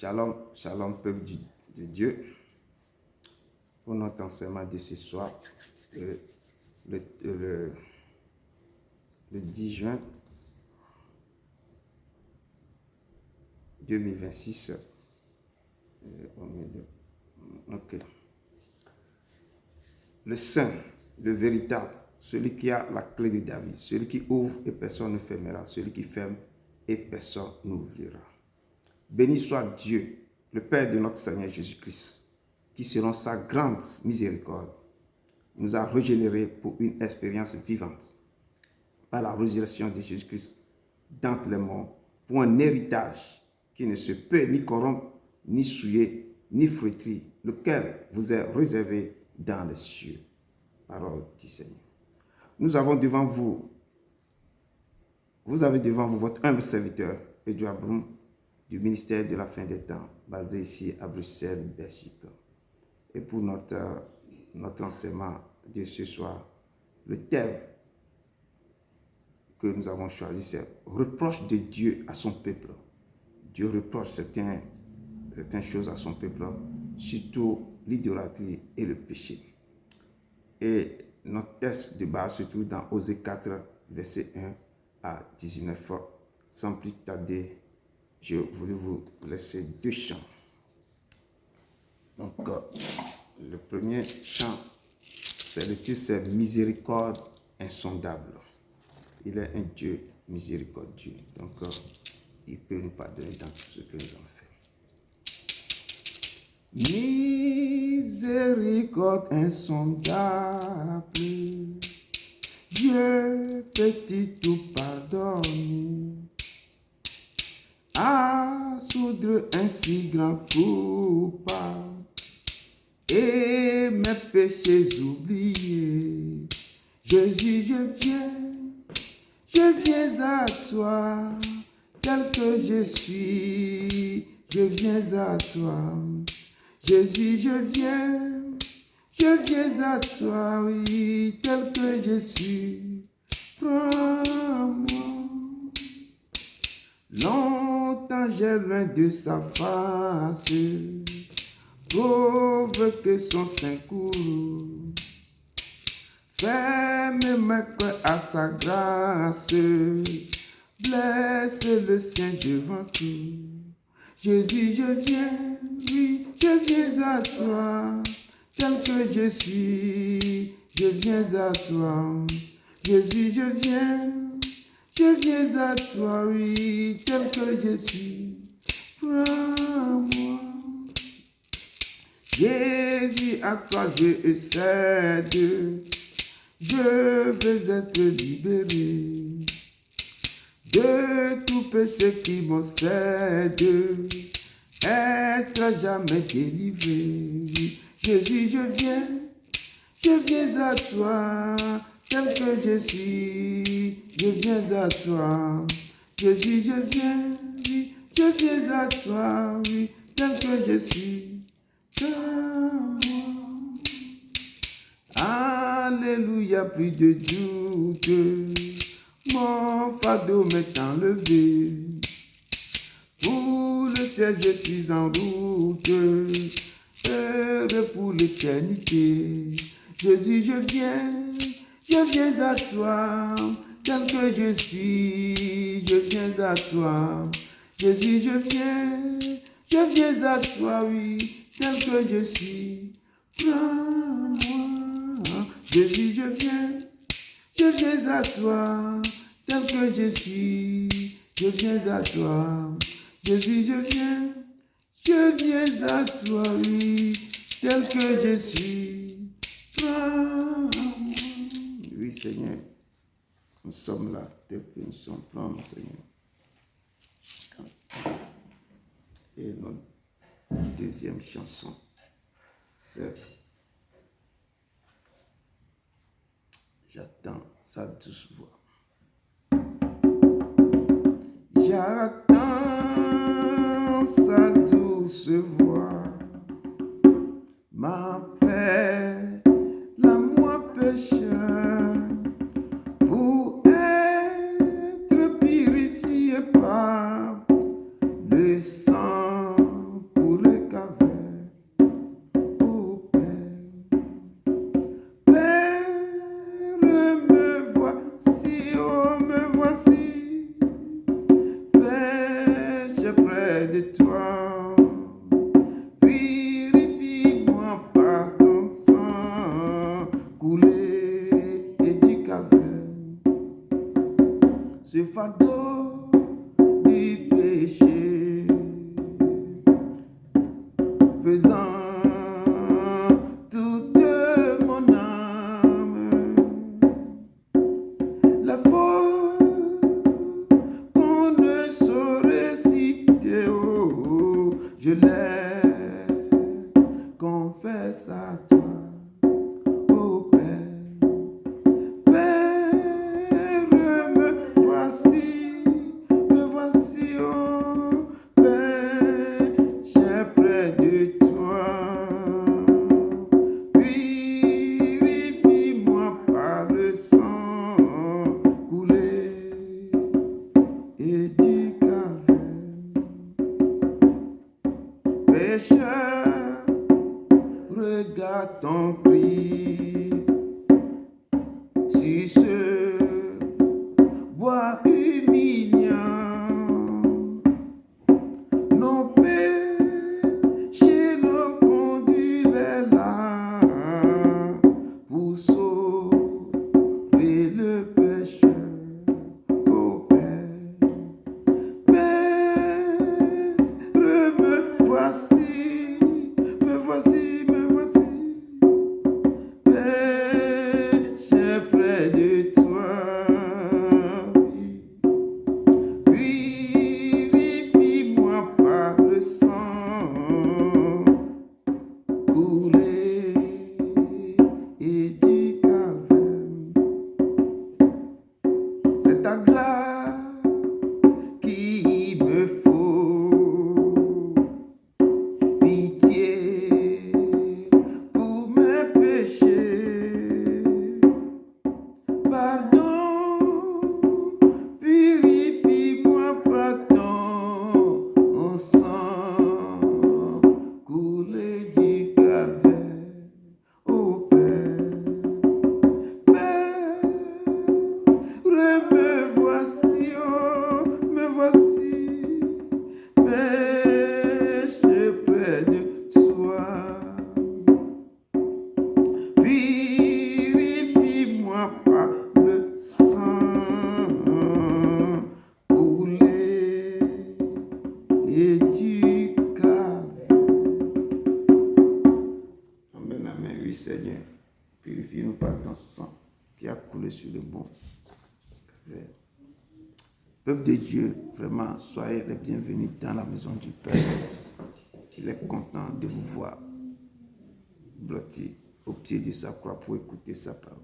Shalom, shalom, peuple de Dieu. Pour notre enseignement de ce soir, le 10 juin 2026. Ok. Le Saint, le véritable, celui qui a la clé de David, celui qui ouvre et personne ne fermera, celui qui ferme et personne n'ouvrira. Béni soit Dieu, le Père de notre Seigneur Jésus-Christ, qui selon sa grande miséricorde nous a régénérés pour une expérience vivante par la résurrection de Jésus-Christ d'entre les morts, pour un héritage qui ne se peut ni corrompre, ni souiller, ni flétrir, lequel vous est réservé dans les cieux. Parole du Seigneur. Vous avez devant vous votre humble serviteur, Edouard Broum, du ministère de la fin des temps, basé ici à Bruxelles, Belgique. Et pour notre enseignement de ce soir, le thème que nous avons choisi, c'est « Reproche de Dieu à son peuple ». Dieu reproche certaines choses à son peuple, surtout l'idolâtrie et le péché. Et notre texte de base se trouve dans Osée 4, verset 1 à 19. Sans plus tarder, je voulais vous laisser deux chants. Donc, le premier chant, le titre, c'est « Miséricorde insondable ». Il est un Dieu miséricordieux. Donc, il peut nous pardonner dans tout ce que nous avons fait. Miséricorde insondable, Dieu peut-il tout pardonner, à soudre un si grand coupable et mes péchés oubliés. Jésus, je viens à toi, tel que je suis, je viens à toi. Jésus, je viens à toi, oui, tel que je suis, prends-moi. Longtemps j'ai loin de sa face, pauvre que son saint courroux. Ferme mes cœurs à sa grâce, blesse le sien devant tout. Jésus, je viens, oui, je viens à toi, tel que je suis, je viens à toi. Jésus, je viens à toi, oui, tel que je suis, prends-moi. Jésus, à toi je cède, je veux être libéré de tout péché qui m'obsède, être à jamais délivré. Jésus, je viens à toi, tel que je suis, je viens à toi. Jésus, je viens à toi, oui, tel que je suis, prends-moi. Alléluia, plus de doute, mon fardeau m'est enlevé. Pour le ciel, je suis en route, heureux pour l'éternité. Jésus, je viens à toi, tel que je suis, je viens à toi. Jésus, je viens à toi, oui, tel que je suis, prends-moi. Jésus, je viens à toi, tel que je suis, je viens à toi. Jésus, je viens à toi, oui, tel que je suis, prends-moi. Oui, Seigneur, nous sommes là, tel que nous sommes, prends-nous, Seigneur. Et notre deuxième chanson, c'est « J'attends sa douce voix ». J'attends sa douce voix, m'appelle à moi pécheur, pour être purifié par le sang toi. Purifie-moi par ton sang coulé et du calvaire. Ce fardeau du péché pesant toute mon âme, la faute qu'on ne saurait citer, oh, je l'ai confesse à toi, oh Père. Père, me voici, oh Père, j'ai près de toi. Purifie-moi par le sang coulé et du calvaire. Pécheur, regarde ton Christ sur ce bois humiliant. Nos péchés l'ont conduit vers là pour sauver le pécheur. Oh Père, Père, me voici, me voici, me voici. Père, j'ai près de toi. Purifie-moi par le sang coulé et du calvaire. C'est ta grâce qu'il me faut. Pitié pour mes péchés. Pardon, purifie-moi par ton sang coulé du calvaire. Oh Père, Père, me voici, oh, me voici, péché près de toi. Purifie-moi par le sang coulé et du calvaire. Amen, amen. Oui, Seigneur, purifie-nous par ton sang qui a coulé sur le bon calvaire. Peuple de Dieu, vraiment, soyez les bienvenus dans la maison du Père. Il est content de vous voir blotti au pied de sa croix pour écouter sa parole.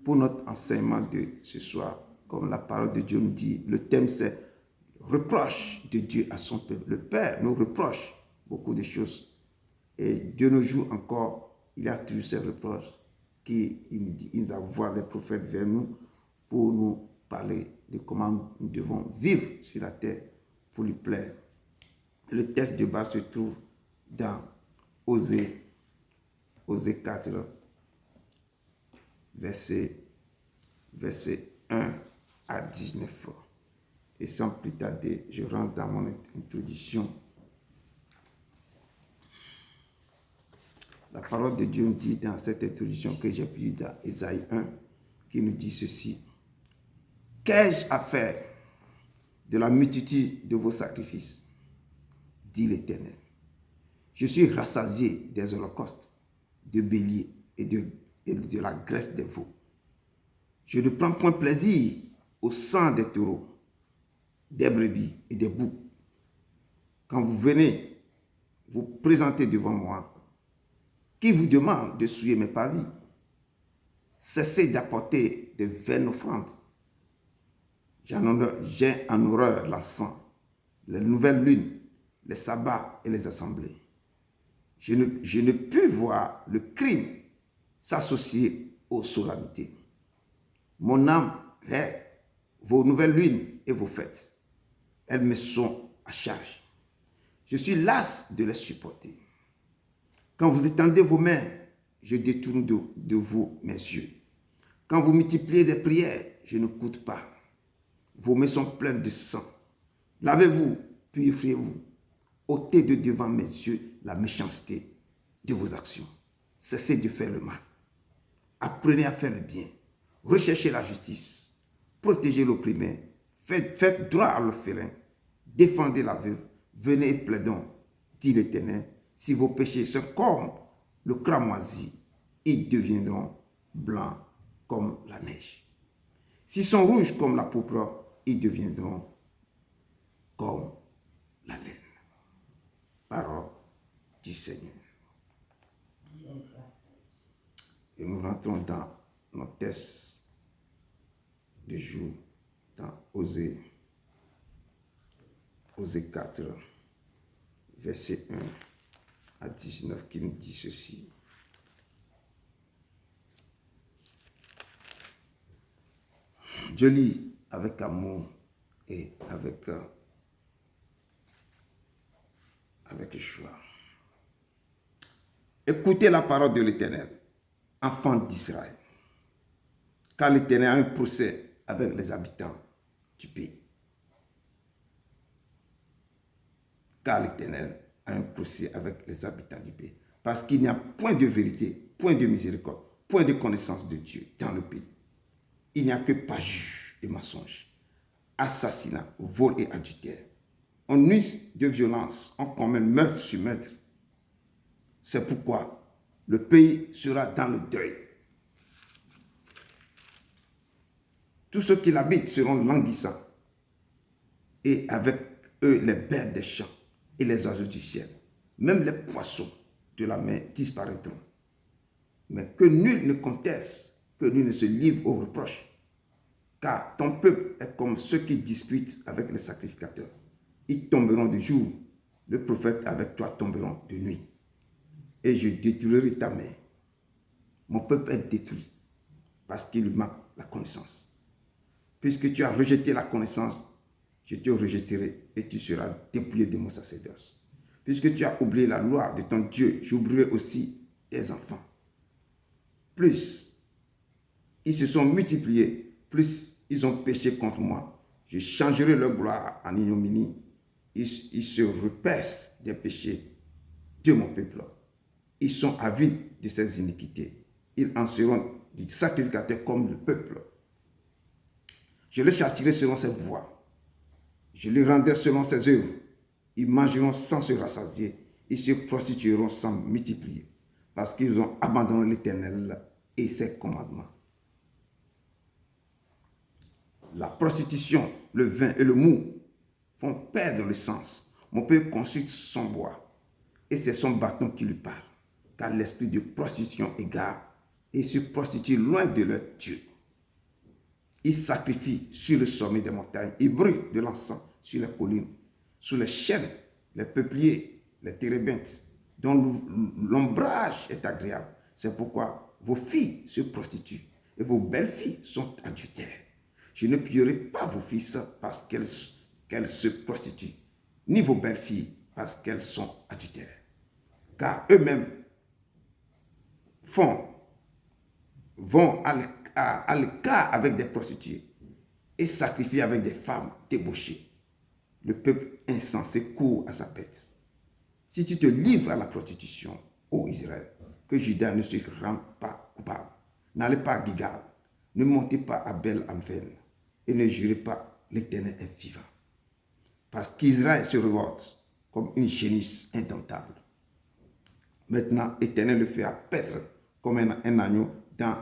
Pour notre enseignement de ce soir, comme la parole de Dieu nous dit, le thème c'est reproche de Dieu à son peuple. Le Père nous reproche beaucoup de choses. Et Dieu nous joue encore, il a toujours ces reproches qu'il envoie les prophètes vers nous pour nous parler de comment nous devons vivre sur la terre pour lui plaire. Le texte de base se trouve dans Osée 4, verset 1 à 19. Et sans plus tarder, je rentre dans mon introduction. La parole de Dieu nous dit dans cette introduction que j'ai pu dans Ésaïe 1, qui nous dit ceci. Qu'ai-je à faire de la multitude de vos sacrifices, dit l'Éternel. Je suis rassasié des holocaustes, de béliers et de la graisse des veaux. Je ne prends point plaisir au sang des taureaux, des brebis et des boucs. Quand vous venez vous présenter devant moi, qui vous demande de souiller mes parvis, cessez d'apporter de vaines offrandes. J'ai en horreur l'encens, les nouvelles lunes, les sabbats et les assemblées. Je ne puis voir le crime s'associer aux solennités. Mon âme hait vos nouvelles lunes et vos fêtes. Elles me sont à charge. Je suis las de les supporter. Quand vous étendez vos mains, je détourne de vous mes yeux. Quand vous multipliez des prières, je n'écoute pas. Vos mains sont pleines de sang. Lavez-vous, purifiez-vous. ôtez de devant mes yeux la méchanceté de vos actions. Cessez de faire le mal. Apprenez à faire le bien. Recherchez la justice. Protégez l'opprimé. Faites droit à l'orphelin. Défendez la veuve. Venez et plaidons, dit l'Éternel. Si vos péchés sont comme le cramoisi, ils deviendront blancs comme la neige. S'ils sont rouges comme la pourpre, ils deviendront comme la laine. Parole du Seigneur. Et nous rentrons dans notre texte de jour, dans Osée 4, verset 1 à 19, qui nous dit ceci. Je lis avec amour et avec joie. Écoutez la parole de l'Éternel, enfants d'Israël, car l'Éternel a un procès avec les habitants du pays. Car l'Éternel a un procès avec les habitants du pays. Parce qu'il n'y a point de vérité, point de miséricorde, point de connaissance de Dieu dans le pays. Il n'y a que parjure et mensonge, assassinat, vol et adultère. On nuit de violence, on commet meurtre sur meurtre. C'est pourquoi le pays sera dans le deuil. Tous ceux qui l'habitent seront languissants, et avec eux les bêtes des champs et les oiseaux du ciel. Même les poissons de la mer disparaîtront. Mais que nul ne conteste, que nul ne se livre aux reproches. Car ton peuple est comme ceux qui disputent avec les sacrificateurs. Ils tomberont de jour, le prophète avec toi tomberont de nuit. Et je détruirai ta main. Mon peuple est détruit parce qu'il lui manque la connaissance. Puisque tu as rejeté la connaissance, je te rejetterai et tu seras dépouillé de mon sacerdoce. Puisque tu as oublié la loi de ton Dieu, j'oublierai aussi tes enfants. Plus ils se sont multipliés, plus ils ont péché contre moi. Je changerai leur gloire en ignominie. Ils se repaissent des péchés de mon peuple. Ils sont avides de ses iniquités. Ils en seront des sacrificateurs comme le peuple. Je le châtirai selon ses voies. Je le rendrai selon ses œuvres. Ils mangeront sans se rassasier. Ils se prostitueront sans multiplier. Parce qu'ils ont abandonné l'Éternel et ses commandements. La prostitution, le vin et le mou font perdre le sens. Mon peuple consulte son bois. Et c'est son bâton qui lui parle. Car l'esprit de prostitution égare et se prostitue loin de leur Dieu. Ils sacrifient sur le sommet des montagnes. Ils brûlent de l'encens sur les collines, sur les chênes, les peupliers, les térébinthes, dont l'ombrage est agréable. C'est pourquoi vos filles se prostituent et vos belles filles sont adultères. Je ne pillerai pas vos fils parce qu'elles se prostituent, ni vos belles filles parce qu'elles sont adultères. Car eux-mêmes vont à l'écart avec des prostituées et sacrifient avec des femmes débauchées. Le peuple insensé court à sa perte. Si tu te livres à la prostitution, ô Israël, que Juda ne se rende pas coupable. N'allez pas à Gigal, ne montez pas à Bel-Amphel et ne jurez pas, l'Éternel est vivant. Parce qu'Israël se révolte comme une génisse indomptable. Maintenant, l'Éternel le fera paître comme un agneau dans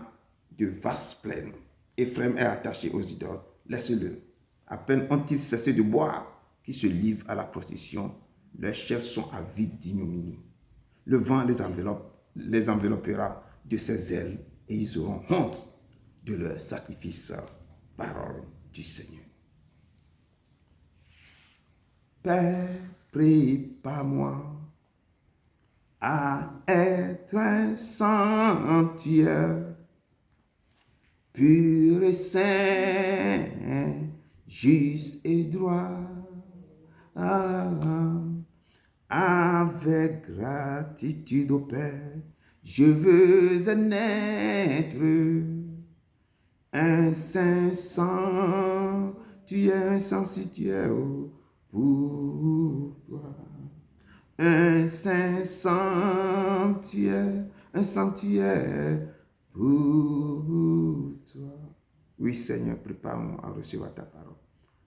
de vastes plaines. Ephraim est attaché aux idoles, laissez-le. À peine ont-ils cessé de boire, qui se livrent à la prostitution, leurs chefs sont avides d'ignominie. Le vent les enveloppera de ses ailes et ils auront honte de leur sacrifice. Parole du Seigneur. Père, prépare-moi à être un sanctuaire pur et saint, juste et droit. Avec gratitude au Père, je veux en être un saint sanctuaire pour toi. un saint sanctuaire pour toi. Oui, Seigneur, prépare-nous à recevoir ta parole.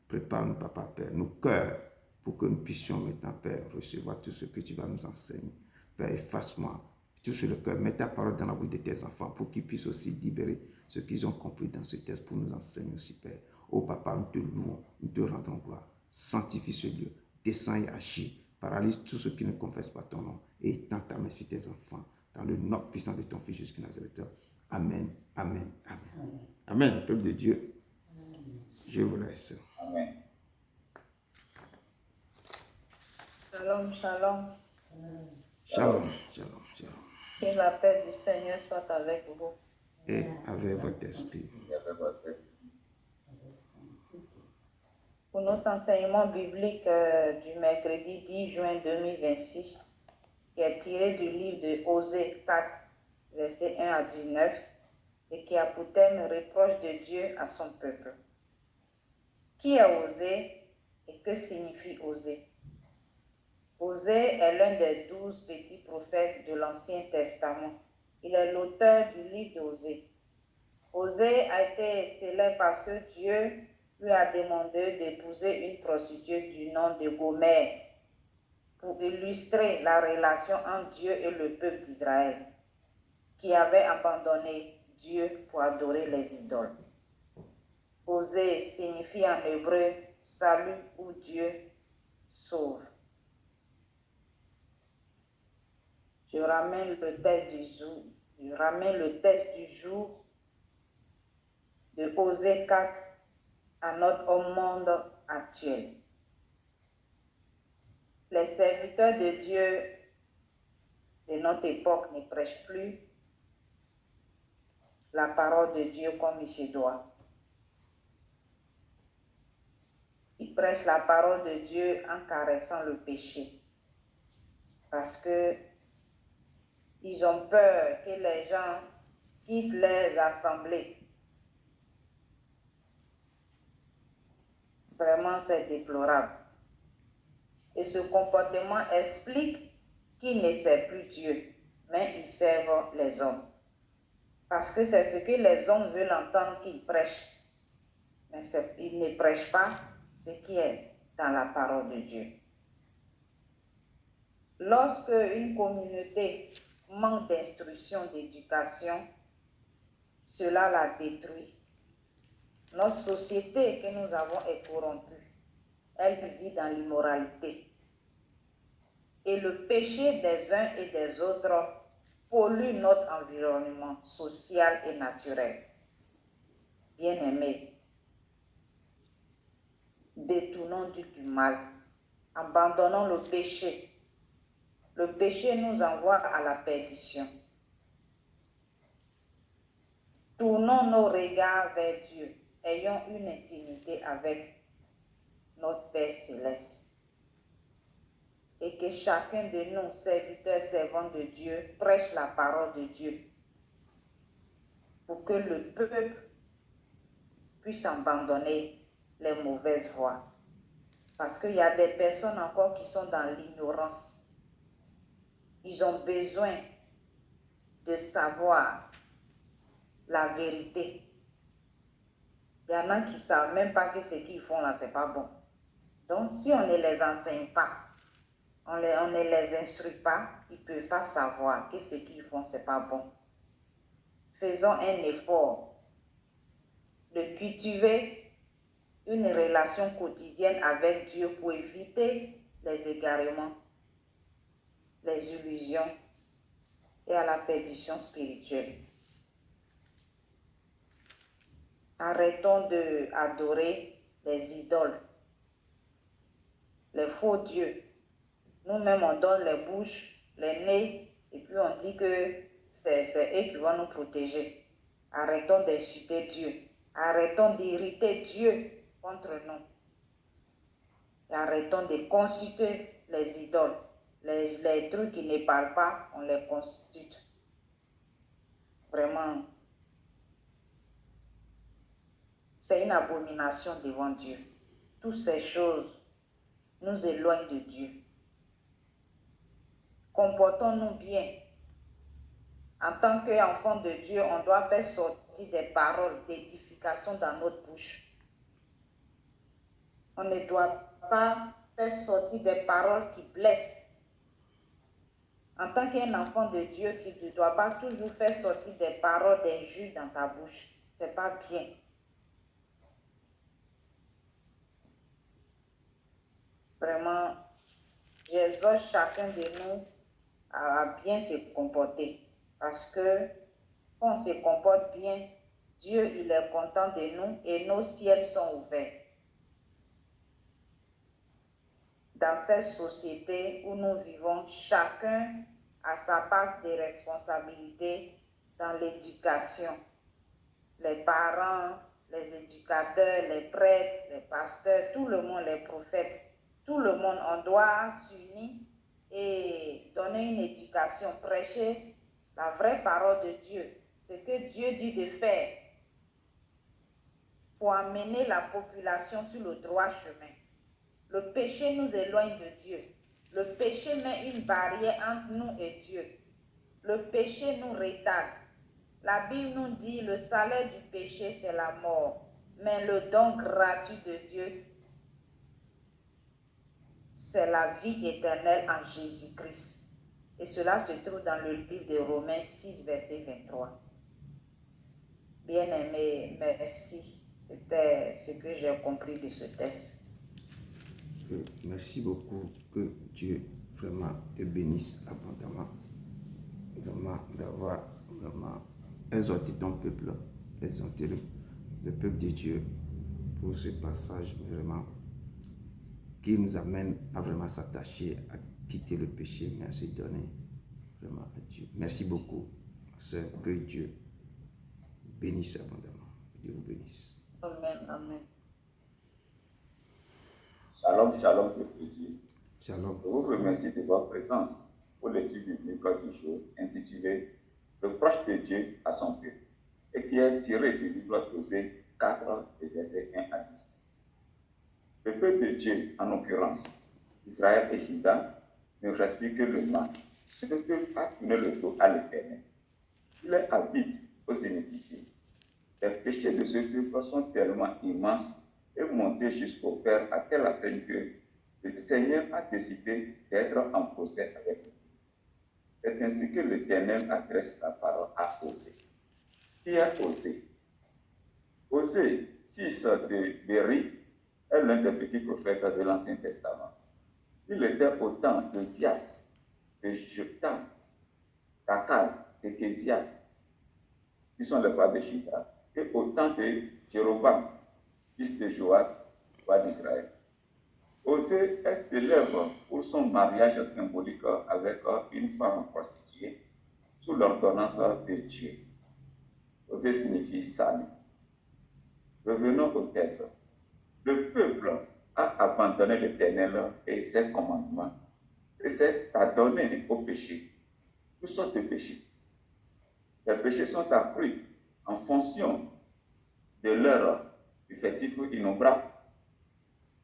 Prépare-nous, Papa, Père, nos cœurs, pour que nous puissions maintenant, Père, recevoir tout ce que tu vas nous enseigner. Père, efface-moi, touche le cœur, mets ta parole dans la bouche de tes enfants pour qu'ils puissent aussi libérer ce qu'ils ont compris dans ce texte pour nous enseigner aussi, Père. Oh Papa, nous te louons, nous te rendons gloire. Sanctifie ce lieu, descends et agis, paralyse tous ceux qui ne confessent pas ton nom et étends ta main sur tes enfants dans le nom puissant de ton Fils jusqu'à Nazareth. Amen, amen, amen. Amen, peuple de Dieu. Je vous laisse. Amen. Shalom, shalom. Shalom, shalom, shalom. Que la paix du Seigneur soit avec vous. Et avec votre esprit. Et avec votre esprit. Pour notre enseignement biblique du mercredi 10 juin 2026, qui est tiré du livre de Osée 4, versets 1 à 19, et qui a pour thème reproche de Dieu à son peuple. Qui est Osée et que signifie Osée? Osée est l'un des 12 petits prophètes de l'Ancien Testament. Il est l'auteur du livre d'Osée. Osée a été célèbre parce que Dieu lui a demandé d'épouser une prostituée du nom de Gomère pour illustrer la relation entre Dieu et le peuple d'Israël qui avait abandonné Dieu pour adorer les idoles. Osée signifie en hébreu salut ou Dieu sauve. Je ramène le texte du jour de Osée 4 à notre monde actuel. Les serviteurs de Dieu de notre époque ne prêchent plus la parole de Dieu comme il se doit. Ils prêchent la parole de Dieu en caressant le péché. Parce que ils ont peur que les gens quittent les assemblées. Vraiment, c'est déplorable. Et ce comportement explique qu'ils ne servent plus Dieu, mais ils servent les hommes. Parce que c'est ce que les hommes veulent entendre qu'ils prêchent. Mais ils ne prêchent pas ce qui est dans la parole de Dieu. Lorsque une communauté manque d'instruction, d'éducation, cela la détruit. Notre société que nous avons est corrompue. Elle vit dans l'immoralité. Et le péché des uns et des autres pollue notre environnement social et naturel. Bien-aimés, détournons du mal, abandonnons le péché. Le péché nous envoie à la perdition. Tournons nos regards vers Dieu. Ayons une intimité avec notre Père céleste. Et que chacun de nous, serviteurs, servants de Dieu, prêche la parole de Dieu pour que le peuple puisse abandonner les mauvaises voies. Parce qu'il y a des personnes encore qui sont dans l'ignorance. Ils ont besoin de savoir la vérité. Il y en a qui ne savent même pas que ce qu'ils font là, ce n'est pas bon. Donc, si on ne les enseigne pas, on ne les instruit pas, ils ne peuvent pas savoir que ce qu'ils font, ce n'est pas bon. Faisons un effort de cultiver une relation quotidienne avec Dieu pour éviter les égarements, les illusions et à la perdition spirituelle. Arrêtons d'adorer les idoles, les faux dieux. Nous-mêmes, on donne les bouches, les nez, et puis on dit que c'est eux qui vont nous protéger. Arrêtons d'insulter Dieu. Arrêtons d'irriter Dieu contre nous. Et arrêtons de consulter les idoles. Les trucs qui ne parlent pas, on les consulte. Vraiment, c'est une abomination devant Dieu. Toutes ces choses nous éloignent de Dieu. comportons-nous bien. En tant qu'enfant de Dieu, on doit faire sortir des paroles d'édification dans notre bouche. On ne doit pas faire sortir des paroles qui blessent. En tant qu'un enfant de Dieu, tu ne dois pas toujours faire sortir des paroles d'injures dans ta bouche. Ce n'est pas bien. Vraiment, j'exhorte chacun de nous à bien se comporter. Parce que quand on se comporte bien, Dieu il est content de nous et nos ciels sont ouverts. Dans cette société où nous vivons, chacun a sa part de responsabilité dans l'éducation. Les parents, les éducateurs, les prêtres, les pasteurs, tout le monde, les prophètes, tout le monde, on doit s'unir et donner une éducation, prêcher la vraie parole de Dieu, ce que Dieu dit de faire pour amener la population sur le droit chemin. Le péché nous éloigne de Dieu. Le péché met une barrière entre nous et Dieu. Le péché nous retarde. La Bible nous dit le salaire du péché, c'est la mort. Mais le don gratuit de Dieu, c'est la vie éternelle en Jésus-Christ. Et cela se trouve dans le livre de Romains 6, verset 23. Bien-aimé, merci. C'était ce que j'ai compris de ce texte. Merci beaucoup. Que Dieu vraiment te bénisse abondamment. Vraiment d'avoir vraiment exhorté ton peuple, exhorté le peuple de Dieu pour ce passage vraiment qui nous amène à vraiment s'attacher, à quitter le péché, mais à se donner vraiment à Dieu. Merci beaucoup, sœur. Que Dieu bénisse abondamment. Dieu vous bénisse. Amen, amen. Shalom, shalom, peuple de Dieu. Shalom. Je vous remercie de votre présence pour l'étude biblique du jour intitulée Le proche de Dieu à son peuple et qui est tiré du livre d'Osée 4, versets 1 à 10. Le peuple de Dieu, en l'occurrence, Israël et Juda, ne respire que le mal. Ce peuple a tourné le dos à l'Éternel. Il est avide aux iniquités. Les péchés de ce peuple sont tellement immenses et montés jusqu'au Père à telle enseigne que le Seigneur a décidé d'être en procès avec lui. C'est ainsi que l'Éternel adresse la parole à Osée. Qui est Osée? Osée, fils de Béri, est l'un des petits prophètes de l'Ancien Testament. Il était au temps d'Osias, de Jotham, d'Akaz, de Kézias, qui sont les rois de Juda, et au temps de Jéroboam, fils de Joas, roi d'Israël. Osée est célèbre pour son mariage symbolique avec une femme prostituée sous l'ordonnance de Dieu. Osée signifie salut. Revenons au texte. Le peuple a abandonné l'Éternel et ses commandements et s'est adonné au péché. Toutes sortes de péchés. Les péchés sont appris en fonction de leur effectif innombrable.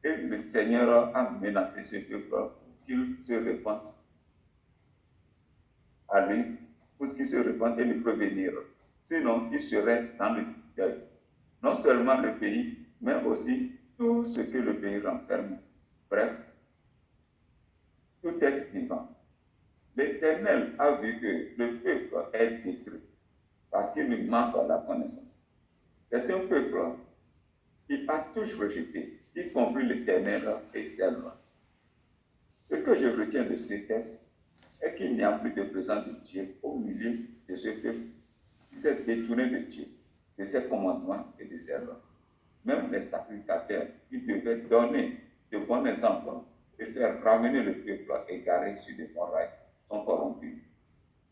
Et le Seigneur a menacé ce peuple pour qu'il se répande à lui, pour qu'il se répande et le prévenir. Sinon, il serait dans le deuil. Non seulement le pays, mais aussi tout ce que le pays renferme. Bref, tout être vivant. L'Éternel a vu que le peuple est détruit parce qu'il lui manque la connaissance. C'est un peuple qui a toujours rejeté, y compris l'Éternel et ses lois. Ce que je retiens de ce texte est qu'il n'y a plus de présence de Dieu au milieu de ce peuple qui s'est détourné de Dieu, de ses commandements et de ses lois. Même les sacrificateurs qui devaient donner de bons exemples et faire ramener le peuple égaré sur de bons rails sont corrompus.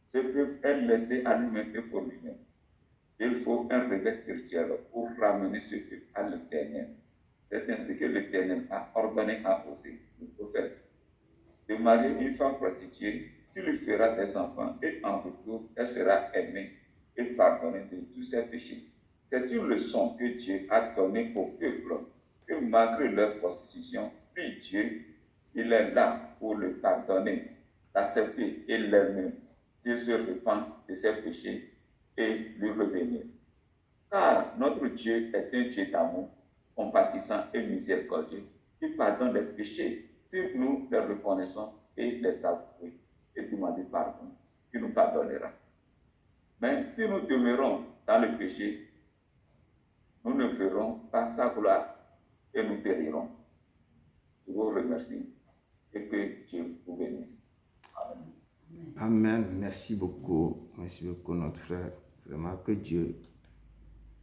Ce peuple est laissé à lui-même et pour lui-même. Il faut un réveil spirituel pour ramener ce peuple à l'Éternel. C'est ainsi que l'Éternel a ordonné à Osée, le prophète, de marier une femme prostituée qui lui fera des enfants et en retour, elle sera aimée et pardonnée de tous ses péchés. C'est une leçon que Dieu a donnée au peuple, que malgré leur prostitution, lui Dieu, il est là pour le pardonner, l'accepter et l'aimer s'il se repent de ses péchés et lui revenir. Car notre Dieu est un Dieu d'amour, compatissant et miséricordieux, qui pardonne les péchés si nous les reconnaissons et les avouons et demandons pardon, il nous pardonnera. Mais si nous demeurons dans le péché, nous ne verrons pas sa gloire et nous périrons. Je vous remercie et que Dieu vous bénisse. Amen. Amen. Merci beaucoup, notre frère. Vraiment que Dieu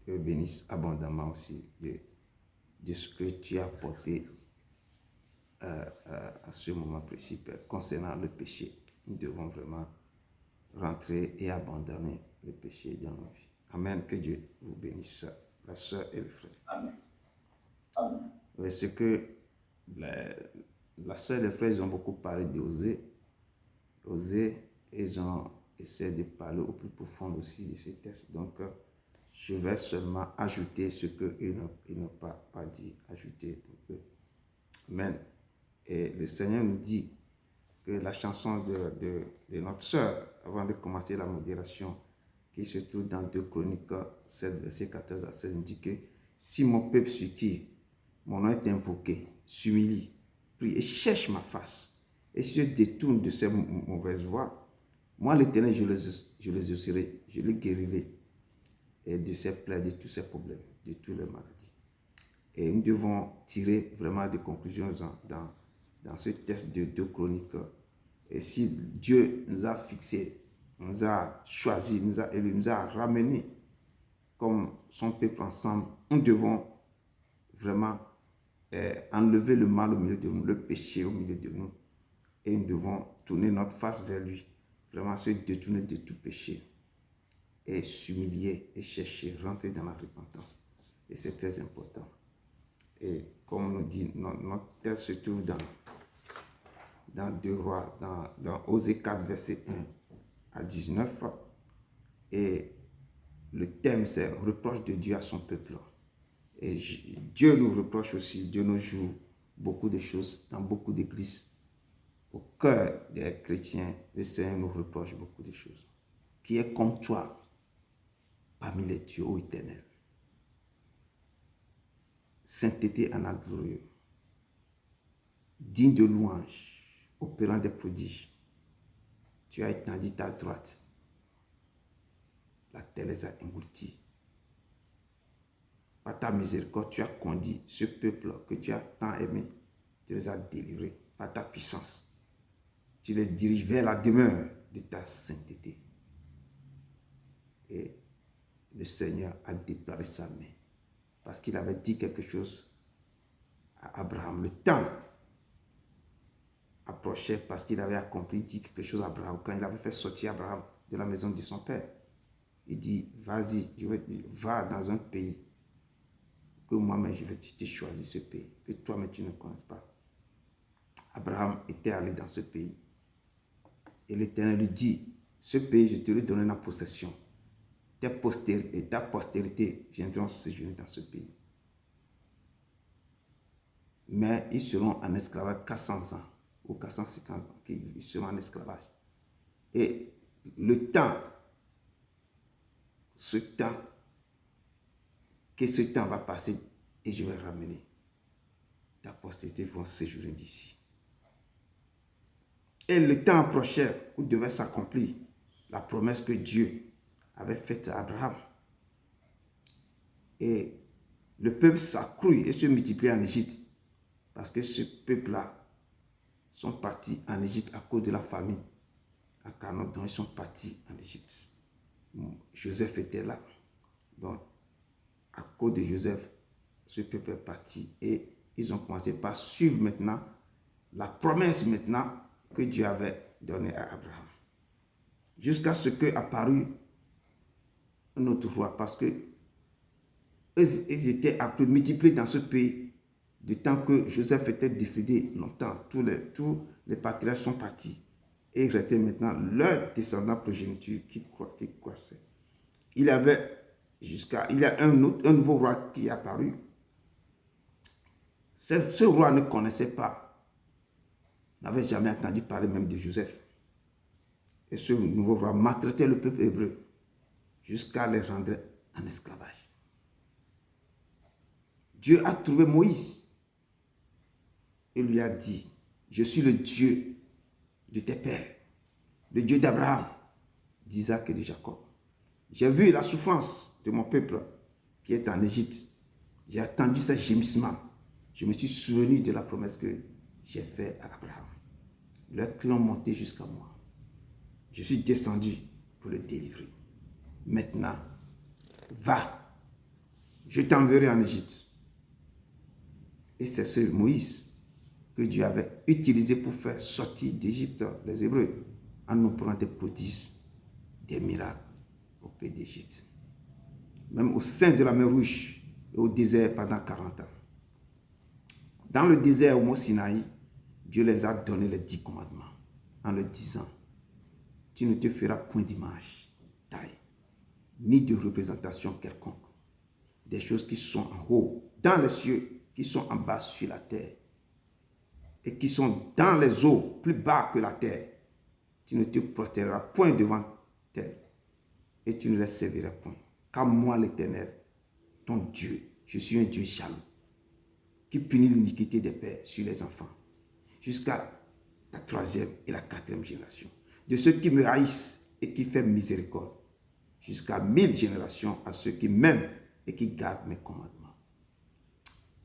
te bénisse abondamment aussi de ce que tu as apporté à ce moment précis, Père, concernant le péché. Nous devons vraiment rentrer et abandonner le péché dans nos vies. Amen. Que Dieu vous bénisse, la sœur et le frère. Amen. Amen. Oui, c'est que la sœur et le frère, ils ont beaucoup parlé d'oser. Oser, ils ont essayé de parler au plus profond aussi de ces textes. Donc, je vais seulement ajouter ce qu'ils n'ont pas dit, ajouter. Donc, amen. Et le Seigneur nous dit que la chanson de notre sœur, avant de commencer la modération, qui se trouve dans 2 Chroniques 7, verset 14 à 16, nous dit que si mon peuple sur qui mon nom est invoqué, s'humilie, prie et cherche ma face, et se détourne de ses mauvaises voies, moi l'Éternel, je les exaucerai, je les guérirai et de ses plaies, de tous ses problèmes, de toutes les maladies. Et nous devons tirer vraiment des conclusions dans ce texte de 2 Chroniques. Et si Dieu nous a fixés, nous a choisis, nous a élus, nous a ramenés comme son peuple ensemble, nous devons vraiment enlever le mal au milieu de nous, le péché au milieu de nous. Et nous devons tourner notre face vers lui, vraiment se détourner de tout péché et s'humilier et chercher, rentrer dans la repentance. Et c'est très important. Et comme on nous dit, notre texte se trouve dans 2 Rois, dans Osée 4, verset 1 à 19. Et le thème, c'est reproche de Dieu à son peuple. Et Dieu nous reproche aussi, Dieu nous joue beaucoup de choses dans beaucoup d'églises. Au cœur des chrétiens, le Seigneur nous reproche beaucoup de choses. Qui est comme toi parmi les dieux, ô Éternel. Sainteté en acte glorieux, digne de louange, opérant des prodiges. Tu as étendu ta droite. La terre les a engloutis. Par ta miséricorde, tu as conduit ce peuple que tu as tant aimé. Tu les as délivrés par ta puissance. Tu les diriges vers la demeure de ta sainteté. Et le Seigneur a déployé sa main. Parce qu'il avait dit quelque chose à Abraham. Le temps approchait parce qu'il avait dit quelque chose à Abraham. Quand il avait fait sortir Abraham de la maison de son père, il dit, vas-y, va dans un pays que moi-même je vais te choisir ce pays, que toi-même tu ne connais pas. Abraham était allé dans ce pays. Et l'Éternel lui dit, ce pays, je te le donne en possession. Ta postérité viendront séjourner dans ce pays. Mais ils seront en esclavage 400 ans ou 450 ans. Ils seront en esclavage. Et le temps, ce temps va passer et je vais ramener. Ta postérité vont séjourner d'ici. Et le temps approchait où devait s'accomplir la promesse que Dieu avait faite à Abraham. Et le peuple s'accrut et se multiplie en Égypte. Parce que ce peuple-là sont partis en Égypte à cause de la famine. À Canaan, donc ils sont partis en Égypte. Joseph était là. Donc, à cause de Joseph, ce peuple est parti. Et ils ont commencé par suivre maintenant la promesse maintenant que Dieu avait donnée à Abraham. Jusqu'à ce qu'apparut un autre roi. Parce que ils étaient multipliés dans ce pays. Du temps que Joseph était décédé longtemps, tous les patriarches sont partis. Et il restait maintenant leur descendant progéniture qui croissait. Il y a un nouveau roi qui est apparu. Ce roi ne connaissait pas, n'avait jamais entendu parler même de Joseph. Et ce nouveau roi maltraitait le peuple hébreu jusqu'à les rendre en esclavage. Dieu a trouvé Moïse et lui a dit, je suis le Dieu de tes pères, le Dieu d'Abraham, d'Isaac et de Jacob. J'ai vu la souffrance de mon peuple qui est en Égypte. J'ai attendu ce gémissement. Je me suis souvenu de la promesse que j'ai faite à Abraham. Leurs cris ont monté jusqu'à moi. Je suis descendu pour le délivrer. Maintenant, va, je t'enverrai en Égypte. Et c'est ce Moïse que Dieu avait utilisé pour faire sortir d'Égypte les Hébreux en opérant des prodiges, des miracles au pays d'Égypte. Même au sein de la mer Rouge et au désert pendant 40 ans. Dans le désert au mont Sinaï, Dieu les a donné les 10 commandements en leur disant, tu ne te feras point d'image, taille, ni de représentation quelconque. Des choses qui sont en haut, dans les cieux, qui sont en bas sur la terre, et qui sont dans les eaux, plus bas que la terre. Tu ne te prosterneras point devant elles, et tu ne les serviras point. Car moi, l'Éternel, ton Dieu, je suis un Dieu jaloux, qui punit l'iniquité des pères sur les enfants, jusqu'à la 3e et la 4e génération, de ceux qui me haïssent et qui font miséricorde, jusqu'à 1000 générations à ceux qui m'aiment et qui gardent mes commandements.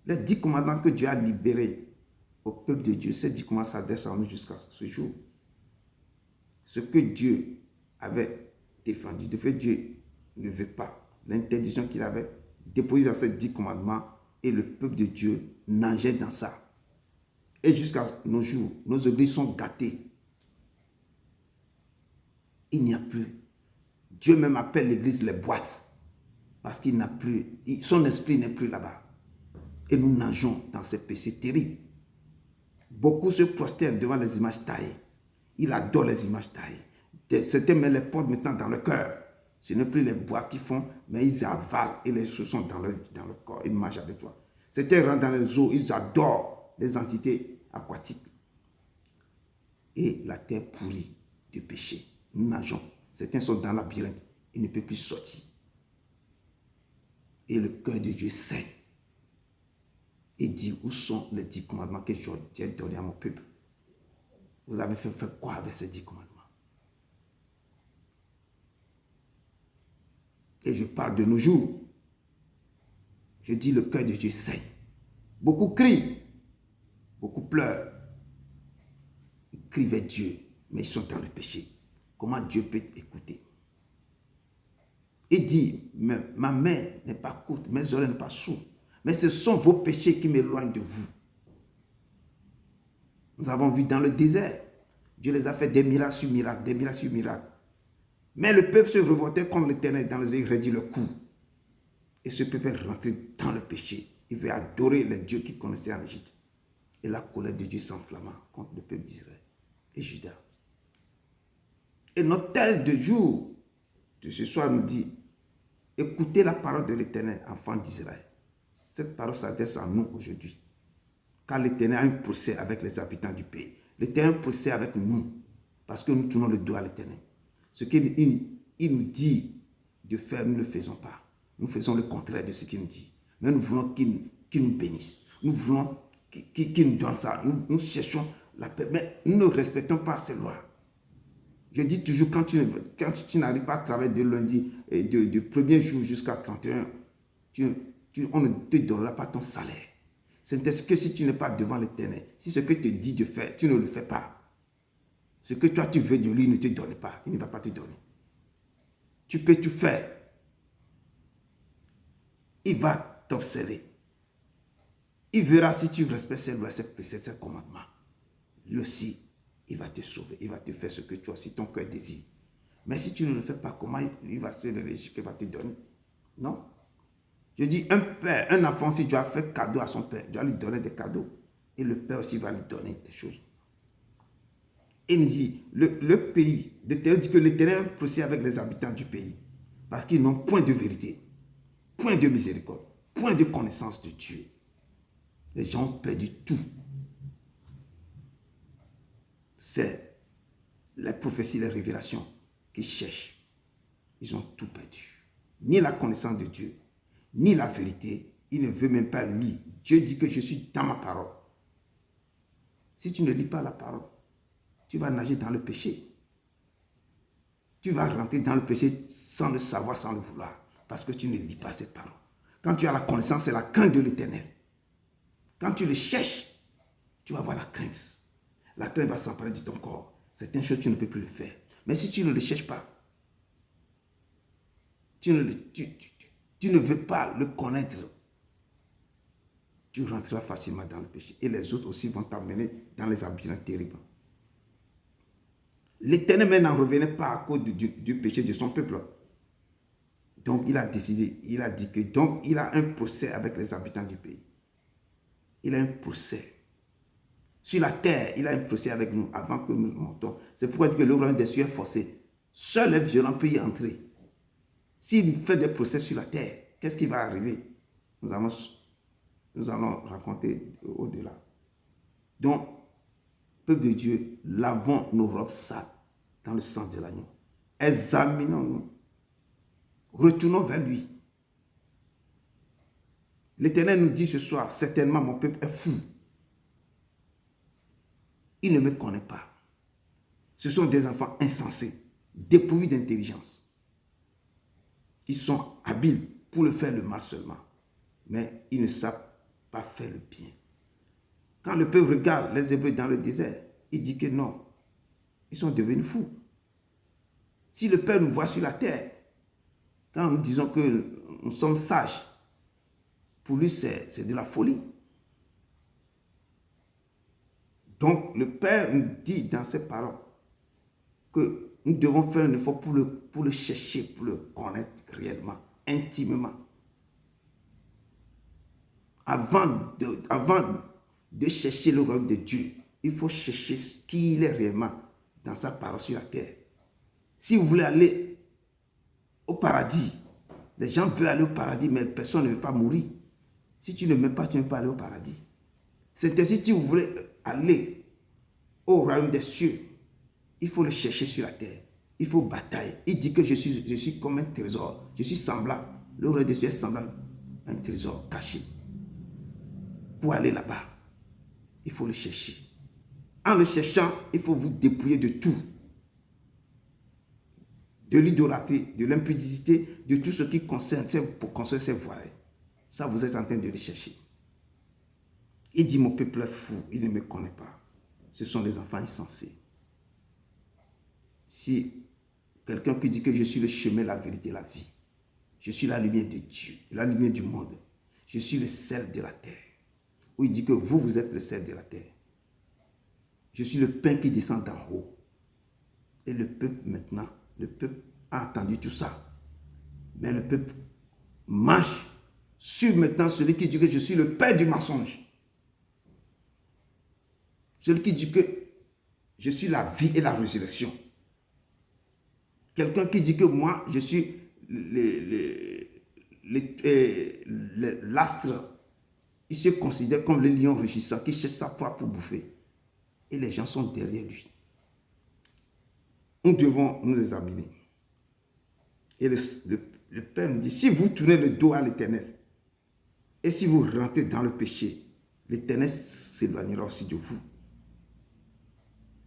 Les 10 commandements que Dieu a libérés au peuple de Dieu, ces 10 commandements s'adressent à nous jusqu'à ce jour. Ce que Dieu avait défendu, de fait, Dieu ne veut pas. L'interdiction qu'il avait déposée dans ces 10 commandements, et le peuple de Dieu nageait dans ça. Et jusqu'à nos jours, nos églises sont gâtées. Il n'y a plus. Dieu même appelle l'église les boîtes. Parce qu'il n'a plus, son esprit n'est plus là-bas. Et nous nageons dans ces péchés terribles. Beaucoup se prosternent devant les images taillées. Ils adorent les images taillées. Certains mettent les portent maintenant dans le cœur. Ce n'est plus les bois qui font, mais ils avalent et les choses sont dans le corps. Ils marchent avec toi. Certains rentrent dans les eaux, ils adorent les entités aquatiques. Et la terre pourrie de péché. Nous nageons. Certains sont dans la labyrinthe. Ils ne peuvent plus sortir. Et le cœur de Dieu saigne. Et dit, où sont les 10 commandements que j'ai donnés à mon peuple? Vous avez fait quoi avec ces 10 commandements? Et je parle de nos jours. Je dis, le cœur de Dieu saigne. Beaucoup crient, beaucoup pleurent. Ils crient vers Dieu, mais ils sont dans le péché. Comment Dieu peut écouter? Il dit, ma main n'est pas courte, mes oreilles ne sont pas sourdes. Mais ce sont vos péchés qui m'éloignent de vous. Nous avons vu dans le désert, Dieu les a fait des miracles sur miracles, des miracles sur miracles. Mais le peuple se révoltait contre l'Éternel dans le désert, il redit le coup. Et ce peuple est rentré dans le péché. Il veut adorer les dieux qu'il connaissait en Égypte. Et la colère de Dieu s'enflamma contre le peuple d'Israël et Juda. Et notre thèse de jour de ce soir nous dit, écoutez la parole de l'Éternel, enfants d'Israël. Cette parole s'adresse à nous aujourd'hui. Car l'Éternel a un procès avec les habitants du pays. L'Éternel a un procès avec nous. Parce que nous tournons le dos à l'Éternel. Ce qu'il nous dit de faire, nous ne le faisons pas. Nous faisons le contraire de ce qu'il nous dit. Mais nous voulons qu'il nous bénisse. Nous voulons qu'il nous donne ça. Nous cherchons la paix. Mais nous ne respectons pas ces lois. Je dis toujours, quand tu n'arrives pas à travailler de lundi, du premier jour jusqu'à 31, on ne te donnera pas ton salaire. C'est que si tu n'es pas devant l'Éternel, si ce que te dit de faire, tu ne le fais pas. Ce que toi tu veux de lui, il ne te donne pas. Il ne va pas te donner. Tu peux tout faire. Il va t'observer. Il verra si tu respectes ses lois, ses préceptes, ses commandements. Lui aussi, il va te sauver. Il va te faire ce que toi, si ton cœur désire. Mais si tu ne le fais pas, comment il va se lever, ce qu'il va te donner? Non. Je dis, un père, un enfant, si tu as fait cadeau à son père, tu vas lui donner des cadeaux. Et le père aussi va lui donner des choses. Et il nous dit, le pays, l'Éternel dit que l'Éternel procède avec les habitants du pays. Parce qu'ils n'ont point de vérité, point de miséricorde, point de connaissance de Dieu. Les gens ont perdu tout. C'est les prophéties, les révélations qu'ils cherchent, ils ont tout perdu. Ni la connaissance de Dieu, ni la vérité. Il ne veut même pas lire. Dieu dit que je suis dans ma parole. Si tu ne lis pas la parole, tu vas nager dans le péché. Tu vas rentrer dans le péché sans le savoir, sans le vouloir, parce que tu ne lis pas cette parole. Quand tu as la connaissance, c'est la crainte de l'Éternel. Quand tu le cherches, tu vas avoir la crainte. La crainte va s'emparer de ton corps. Certaines choses, tu ne peux plus le faire. Mais si tu ne le cherches pas, tu ne veux pas le connaître, tu rentreras facilement dans le péché. Et les autres aussi vont t'amener dans les habitudes terribles. L'Éternel n'en revenait pas à cause du péché de son peuple. Donc il a décidé, il a dit que donc il a un procès avec les habitants du pays. Il a un procès. Sur la terre, il a un procès avec nous avant que nous montons. C'est pourquoi il dit que le royaume des cieux est forcé. Seuls les violents peuvent y entrer. S'il fait des procès sur la terre, qu'est-ce qui va arriver? Nous allons raconter au-delà. Donc, peuple de Dieu, lavons nos robes sales dans le sang de l'agneau. Examinons-nous. Retournons vers lui. L'Éternel nous dit ce soir, certainement mon peuple est fou. Il ne me connaît pas. Ce sont des enfants insensés, dépourvus d'intelligence. Ils sont habiles pour le faire le mal seulement, mais ils ne savent pas faire le bien. Quand le peuple regarde les Hébreux dans le désert, il dit que non, ils sont devenus fous. Si le Père nous voit sur la terre, quand nous disons que nous sommes sages, pour lui c'est de la folie. Donc le Père nous dit dans ses paroles que nous devons faire un effort pour le chercher, pour le connaître réellement, intimement. Avant de chercher le royaume de Dieu, il faut chercher qui il est réellement dans sa parole sur la terre. Si vous voulez aller au paradis, les gens veulent aller au paradis, mais personne ne veut pas mourir. Si tu ne m'aimes pas, tu ne peux pas aller au paradis. C'est ainsi, si vous voulez aller au royaume des cieux, il faut le chercher sur la terre. Il faut batailler. Il dit que je suis comme un trésor. Je suis semblable. Le royaume des cieux est semblable à un trésor caché. Pour aller là-bas, il faut le chercher. En le cherchant, il faut vous dépouiller de tout. De l'idolâtrie, de l'impudicité, de tout ce qui concerne ces voiles. Ça, vous êtes en train de le chercher. Il dit, mon peuple est fou, il ne me connaît pas. Ce sont des enfants insensés. Si quelqu'un qui dit que je suis le chemin, la vérité, la vie, je suis la lumière de Dieu, la lumière du monde, je suis le sel de la terre. Où il dit que vous êtes le sel de la terre. Je suis le pain qui descend d'en haut. Et le peuple maintenant, le peuple a entendu tout ça. Mais le peuple marche sur maintenant celui qui dit que je suis le père du mensonge. Celui qui dit que je suis la vie et la résurrection. Quelqu'un qui dit que moi, je suis l'astre. Il se considère comme le lion rugissant qui cherche sa proie pour bouffer. Et les gens sont derrière lui. Nous devons nous examiner. Et le Père nous dit, si vous tournez le dos à l'Éternel, et si vous rentrez dans le péché, l'Éternel s'éloignera aussi de vous.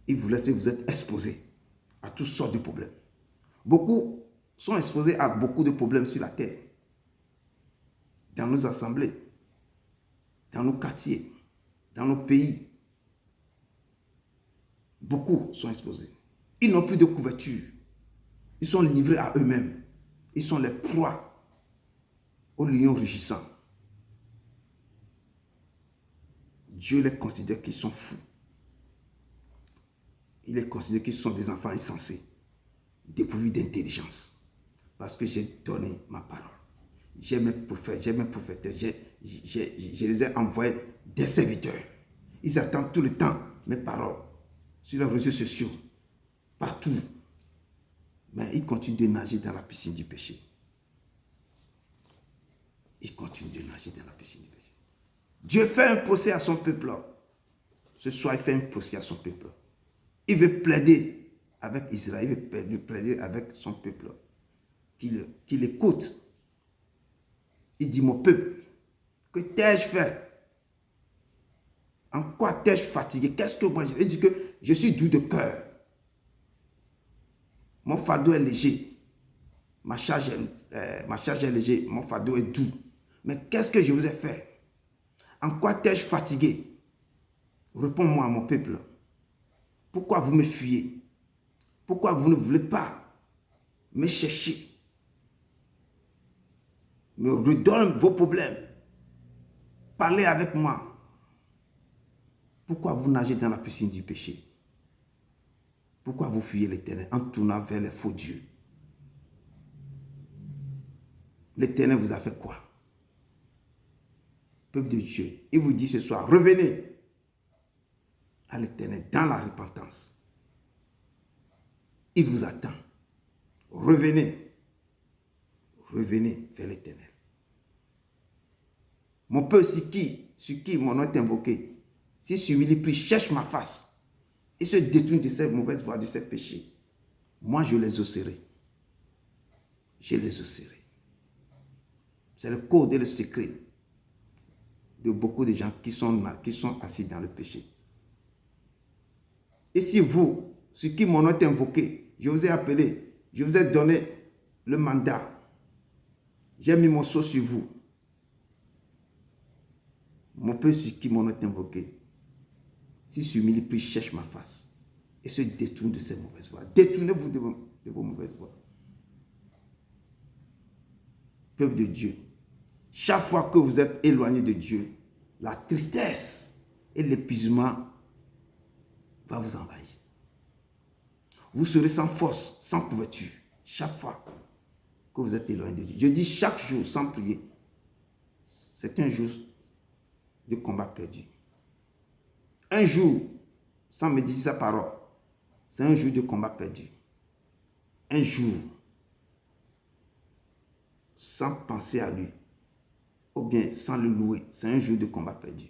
Il vous laisse, vous êtes exposés à toutes sortes de problèmes. Beaucoup sont exposés à beaucoup de problèmes sur la terre, dans nos assemblées, dans nos quartiers, dans nos pays. Beaucoup sont exposés. Ils n'ont plus de couverture. Ils sont livrés à eux-mêmes. Ils sont les proies aux lions rugissants. Dieu les considère qu'ils sont fous. Il les considère qu'ils sont des enfants insensés, dépourvus d'intelligence. Parce que j'ai donné ma parole. J'ai mes prophètes, j'ai mes prophétesses, je les ai envoyés des serviteurs. Ils attendent tout le temps mes paroles sur les réseaux sociaux, partout. Mais ils continuent de nager dans la piscine du péché. Ils continuent de nager dans la piscine du péché. Dieu fait un procès à son peuple. Ce soir, il fait un procès à son peuple. Il veut plaider avec Israël, il veut plaider avec son peuple, qu'il écoute. Il dit, mon peuple, que t'ai-je fait? En quoi t'ai-je fatigué? Qu'est-ce que moi, il dit que je suis doux de cœur. Mon fardeau est léger. Ma charge est légère, mon fardeau est doux. Mais qu'est-ce que je vous ai fait? En quoi t'ai-je fatigué? Réponds-moi, mon peuple. Pourquoi vous me fuyez? Pourquoi vous ne voulez pas me chercher? Me redonne vos problèmes. Parlez avec moi. Pourquoi vous nagez dans la piscine du péché? Pourquoi vous fuyez l'Éternel en tournant vers les faux dieux? L'Éternel vous a fait quoi? Peuple de Dieu, il vous dit ce soir, revenez à l'Éternel dans la repentance. Il vous attend. Revenez. Revenez vers l'Éternel. Mon peuple, sur qui mon nom est invoqué, si celui-là prie, cherche ma face et se détourne de ces mauvaises voies, de ces péchés, moi je les osserai. Je les osserai. C'est le code et le secret de beaucoup de gens qui sont assis dans le péché. Et si vous, sur qui mon nom est invoqué, je vous ai appelé, je vous ai donné le mandat, j'ai mis mon sceau sur vous, mon peuple sur qui mon nom est invoqué, si celui-là prie, cherche ma face et se détourne de ces mauvaises voies. Détournez-vous de vos mauvaises voies. Peuple de Dieu, chaque fois que vous êtes éloigné de Dieu, la tristesse et l'épuisement va vous envahir. Vous serez sans force, sans couverture, chaque fois que vous êtes éloigné de Dieu. Je dis chaque jour sans prier, c'est un jour de combat perdu. Un jour sans méditer sa parole, c'est un jour de combat perdu. Un jour sans penser à lui, ou bien sans le louer, c'est un jour de combat perdu.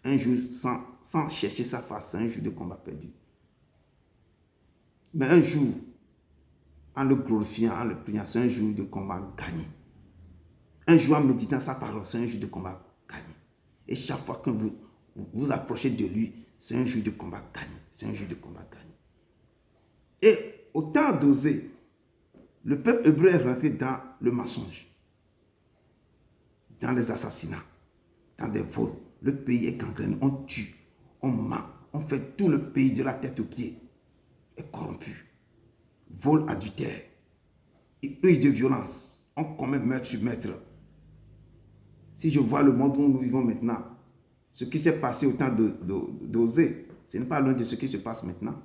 Un jour sans chercher sa face, c'est un jour de combat perdu. Mais un jour, en le glorifiant, en le priant, c'est un jour de combat gagné. Un jour en méditant sa parole, c'est un jour de combat gagné. Et chaque fois que vous vous approchez de lui, c'est un jour de combat gagné. C'est un jour de combat gagné. Et au temps d'Osée, le peuple hébreu est rentré dans le mensonge, dans les assassinats, dans des vols. Le pays est gangréné, on tue, on ment, on fait tout le pays de la tête aux pieds est corrompu. Vol, adultère, et use de violence, on commet meurtre sur meurtre. Si je vois le monde où nous vivons maintenant, ce qui s'est passé au temps d'Osée, ce n'est pas loin de ce qui se passe maintenant.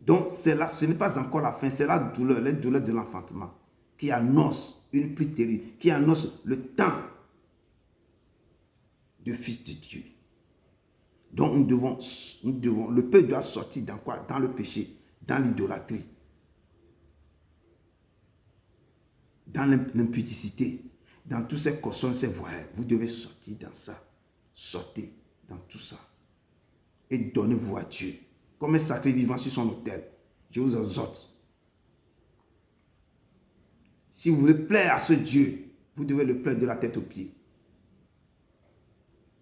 Donc, ce n'est pas encore la fin, c'est la douleur, les douleurs de l'enfantement qui annonce une pluie terrible, qui annonce le temps du Fils de Dieu. Donc, nous devons, le peuple doit sortir dans quoi? Dans le péché, dans l'idolâtrie, dans l'impudicité, dans tous ces cochons, ces voyelles. Vous devez sortir dans ça. Sortez dans tout ça. Et donnez-vous à Dieu. Comme un sacré vivant sur son autel. Je vous exhorte. Si vous voulez plaire à ce Dieu, vous devez le plaire de la tête aux pieds.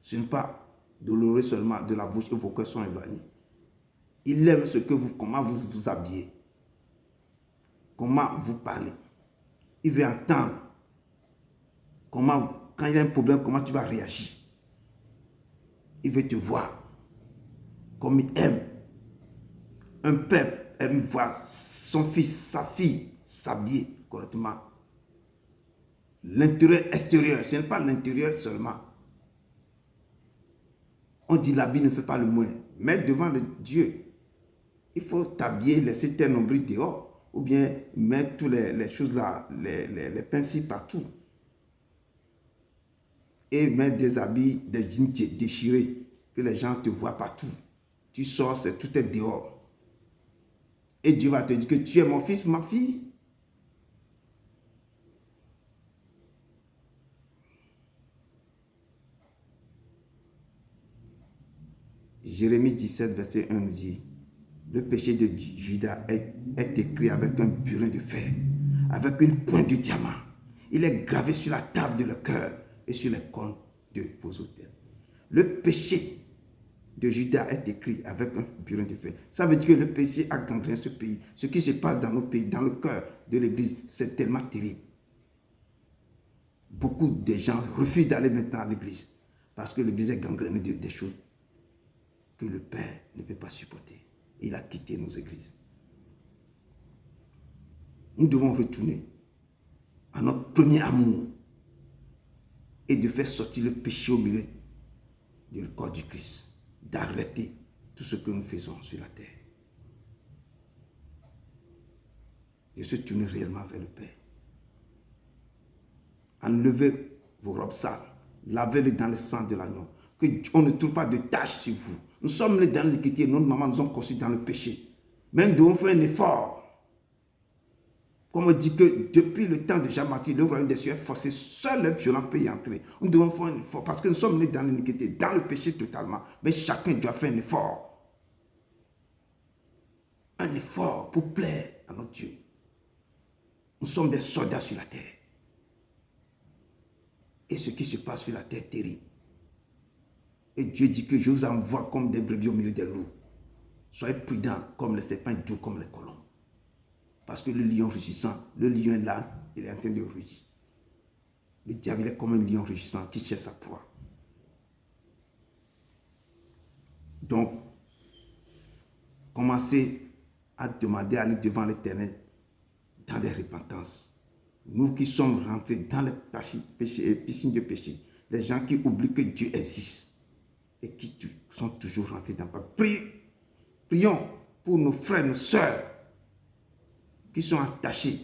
Ce n'est pas douloureux seulement de la bouche et vos cœurs sont éloignés. Il aime ce que comment vous vous habillez. Comment vous parlez. Il veut entendre comment, quand il y a un problème, comment tu vas réagir. Il veut te voir comme il aime. Un père aime voir son fils, sa fille s'habiller correctement. L'intérieur extérieur, ce n'est pas l'intérieur seulement. On dit l'habit ne fait pas le moins. Mais devant le Dieu, il faut t'habiller, laisser tes nombrils dehors. Ou bien mettre toutes les choses là, les principes partout. Et mettre des habits, des jeans déchirés, que les gens te voient partout. Tu sors, tout est dehors. Et Dieu va te dire que tu es mon fils, ma fille. Jérémie 17, verset 1 nous dit, le péché de Judas est écrit avec un burin de fer, avec une pointe de diamant. Il est gravé sur la table de leur cœur et sur les cônes de vos autels. Le péché de Judas est écrit avec un burin de fer. Ça veut dire que le péché a gangréné ce pays. Ce qui se passe dans nos pays, dans le cœur de l'Église, c'est tellement terrible. Beaucoup de gens refusent d'aller maintenant à l'Église parce que l'Église est gangrénée des choses que le Père ne peut pas supporter. Il a quitté nos églises. Nous devons retourner à notre premier amour et de faire sortir le péché au milieu du corps du Christ, d'arrêter tout ce que nous faisons sur la terre, de se tourner réellement vers le Père. Enlevez vos robes sales, lavez-les dans le sang de l'agneau, qu'on ne trouve pas de taches sur vous. Nous sommes nés dans l'iniquité, nos mamans nous ont conçus dans le péché. Mais nous devons faire un effort. Comme on dit que depuis le temps de Jean-Baptiste, le royaume des cieux est forcé, seul le violent peut y entrer. Nous devons faire un effort parce que nous sommes nés dans l'iniquité, dans le péché totalement. Mais chacun doit faire un effort. Un effort pour plaire à notre Dieu. Nous sommes des soldats sur la terre. Et ce qui se passe sur la terre est terrible. Et Dieu dit que je vous envoie comme des brebis au milieu des loups. Soyez prudents comme les serpents et doux comme les colombes. Parce que le lion rugissant, le lion est là, il est en train de rugir. Le diable est comme un lion rugissant qui cherche sa proie. Donc, commencez à demander à aller devant l'Éternel dans des repentances. Nous qui sommes rentrés dans les piscines de péché, les gens qui oublient que Dieu existe et qui sont toujours rentrés dans le péché. Prions pour nos frères, nos sœurs qui sont attachés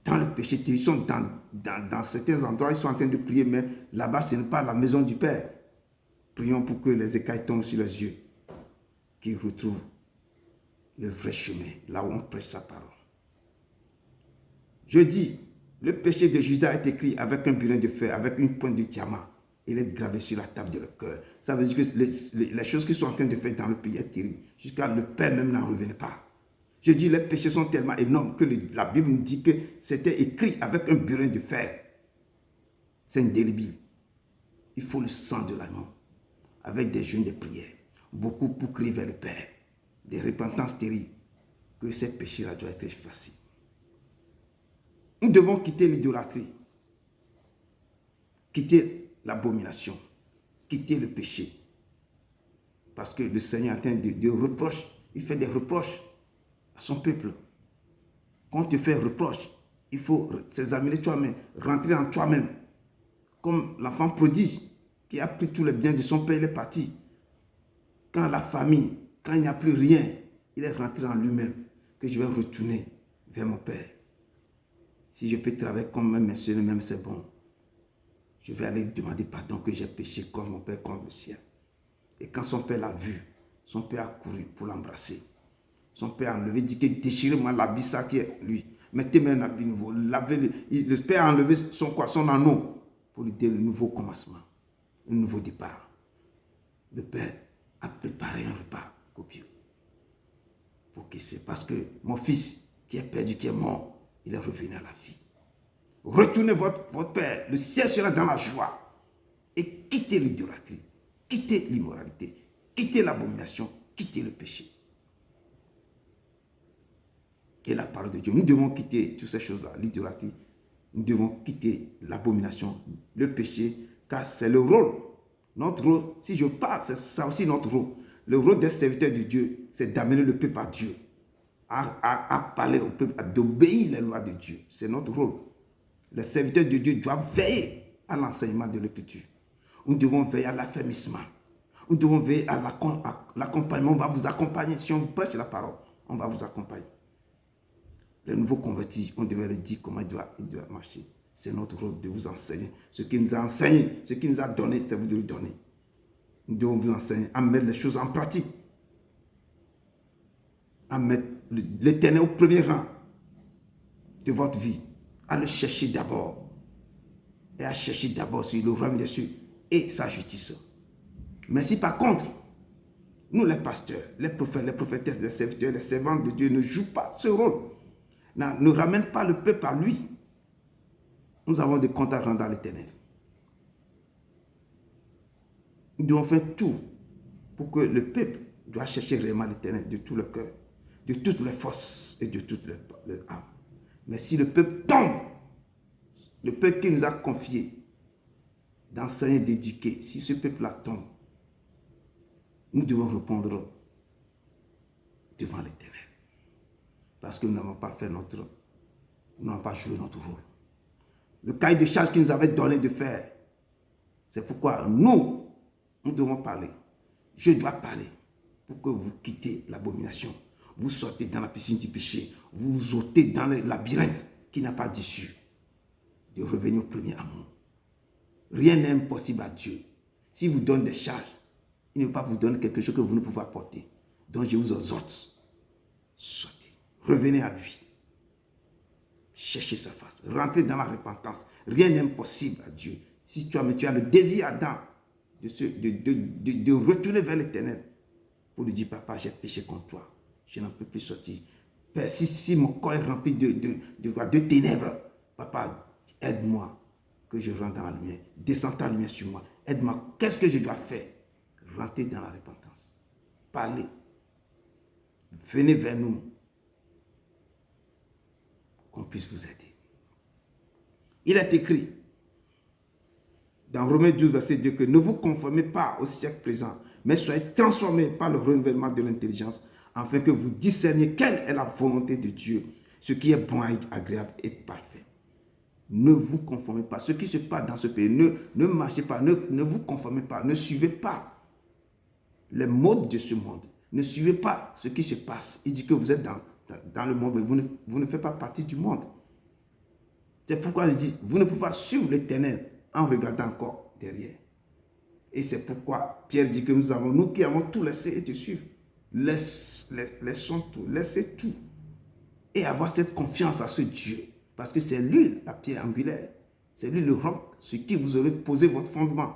dans le péché. Ils sont dans certains endroits, ils sont en train de prier, mais là-bas, ce n'est pas la maison du Père. Prions pour que les écailles tombent sur les yeux, qu'ils retrouvent le vrai chemin, là où on prêche sa parole. Je dis, le péché de Judas est écrit avec un burin de fer, avec une pointe de diamant. Il est gravé sur la table de leur cœur. Ça veut dire que les choses qu'ils sont en train de faire dans le pays est terrible. Jusqu'à le Père même n'en revenait pas. Je dis, les péchés sont tellement énormes que la Bible nous dit que c'était écrit avec un burin de fer. C'est indélébile. Il faut le sang de l'agneau, avec des jeûnes, des prières. Beaucoup pour crier vers le Père. Des repentances terribles. Que ces péchés-là doivent être effacés. Nous devons quitter l'idolâtrie. Quitter l'abomination. Quitter le péché. Parce que le Seigneur est en train de reprocher. Il fait des reproches à son peuple. Quand on te fait un reproche, il faut s'examiner toi-même, rentrer en toi-même. Comme l'enfant prodige qui a pris tous les biens de son père, il est parti. Quand la famille, quand il n'y a plus rien, il est rentré en lui-même. Que je vais retourner vers mon père. Si je peux travailler comme un monsieur, même c'est bon. Je vais aller demander pardon que j'ai péché comme mon père, comme le ciel. Et quand son père l'a vu, son père a couru pour l'embrasser. Son père a enlevé, dit que déchirez-moi l'habit ça qui est lui. Mettez-moi un habit nouveau. Lavez-le. Le père a enlevé son anneau pour lui dire le nouveau commencement, un nouveau départ. Le père a préparé un repas copieux. Pour qu'il se fasse. Parce que mon fils qui est perdu, qui est mort, il est revenu à la vie. Retournez votre père, le ciel sera dans la joie. Et quittez l'idolâtrie, quittez l'immoralité, quittez l'abomination, quittez le péché. Et la parole de Dieu. Nous devons quitter toutes ces choses-là, l'idolâtrie. Nous devons quitter l'abomination, le péché, car c'est le rôle. Notre rôle, si je parle, c'est ça aussi notre rôle. Le rôle des serviteurs de Dieu, c'est d'amener le peuple à Dieu, à parler au peuple, d'obéir les lois de Dieu. C'est notre rôle. Les serviteurs de Dieu doivent veiller à l'enseignement de l'Écriture. Nous devons veiller à l'affermissement. Nous devons veiller à l'accompagnement. On va vous accompagner. Si on vous prêche la parole, on va vous accompagner. Les nouveaux convertis, on devrait leur dire comment il doit marcher. C'est notre rôle de vous enseigner. Ce qu'il nous a enseigné, ce qu'il nous a donné, c'est vous de lui donner. Nous devons vous enseigner à mettre les choses en pratique. À mettre l'Éternel au premier rang de votre vie. À le chercher d'abord. Et à chercher d'abord sur le royaume des cieux et sa justice. Mais si par contre, Nous, les pasteurs, les prophètes, les prophétesses, les serviteurs, les servantes de Dieu ne jouent pas ce rôle. Ne ramènent pas le peuple à lui. Nous avons des comptes à rendre à l'Éternel. Nous devons faire tout pour que le peuple doit chercher réellement l'Éternel de tout le cœur, de toutes les forces et de toutes les âmes. Mais si le peuple tombe, le peuple qui nous a confié d'enseigner, d'éduquer, si ce peuple-là tombe, nous devons répondre devant l'Éternel. Parce que nous n'avons pas fait nous n'avons pas joué notre rôle. Le cahier de charge qu'il nous avait donné de faire, c'est pourquoi nous devons parler. Je dois parler pour que vous quittez l'abomination. Vous sortez dans la piscine du péché. Vous vous ôtez dans le labyrinthe qui n'a pas d'issue. De revenir au premier amour. Rien n'est impossible à Dieu. S'il vous donne des charges, il ne va pas vous donner quelque chose que vous ne pouvez pas porter. Donc je vous exhorte. Sortez. Revenez à lui. Cherchez sa face. Rentrez dans la repentance. Rien n'est impossible à Dieu. Si tu as le désir Adam de retourner vers l'Éternel pour lui dire, papa, j'ai péché contre toi. Je n'en peux plus sortir. Père, si mon corps est rempli de ténèbres, papa, aide-moi que je rentre dans la lumière. Descends ta lumière sur moi. Aide-moi. Qu'est-ce que je dois faire? Rentrez dans la repentance. Parlez. Venez vers nous. Qu'on puisse vous aider. Il est écrit dans Romains 12, verset 2, que ne vous conformez pas au siècle présent, mais soyez transformés par le renouvellement de l'intelligence, afin que vous discerniez quelle est la volonté de Dieu, ce qui est bon, agréable et parfait. Ne vous conformez pas. Ce qui se passe dans ce pays, ne marchez pas, ne vous conformez pas, ne suivez pas les modes de ce monde. Ne suivez pas ce qui se passe. Il dit que vous êtes dans le monde, mais vous ne faites pas partie du monde. C'est pourquoi je dis, vous ne pouvez pas suivre l'Éternel en regardant encore derrière. Et c'est pourquoi Pierre dit que nous qui avons tout laissé et te suivre, laissons tout, laissez tout. Et avoir cette confiance à ce Dieu. Parce que c'est lui la pierre angulaire. C'est lui le roc sur qui vous aurez posé votre fondement.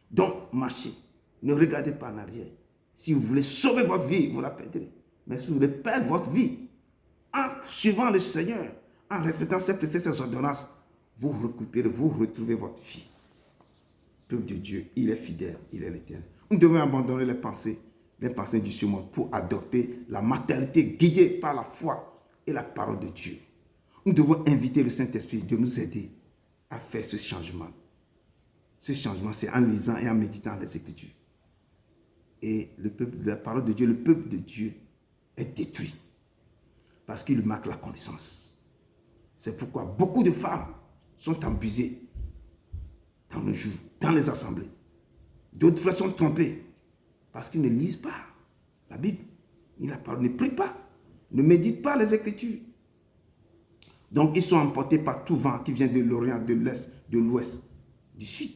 Donc, marchez. Ne regardez pas en arrière. Si vous voulez sauver votre vie, vous la perdrez. Mais si vous voulez perdre votre vie, en suivant le Seigneur, en respectant ses préceptes, ses ordonnances, vous récupérez, vous retrouvez votre vie. Peuple de Dieu, il est fidèle, il est l'Éternel. Nous devons abandonner les pensées du surmonde pour adopter la maternité guidée par la foi et la parole de Dieu. Nous devons inviter le Saint-Esprit de nous aider à faire ce changement. Ce changement, c'est en lisant et en méditant les Écritures. Et la parole de Dieu, le peuple de Dieu est détruit parce qu'il manque la connaissance. C'est pourquoi beaucoup de femmes sont abusées dans le jour, dans les assemblées. D'autres frères sont trompés parce qu'ils ne lisent pas la Bible, ni la parole, ne prient pas, ne méditent pas les Écritures. Donc, ils sont emportés par tout vent qui vient de l'Orient, de l'Est, de l'Ouest, du Sud.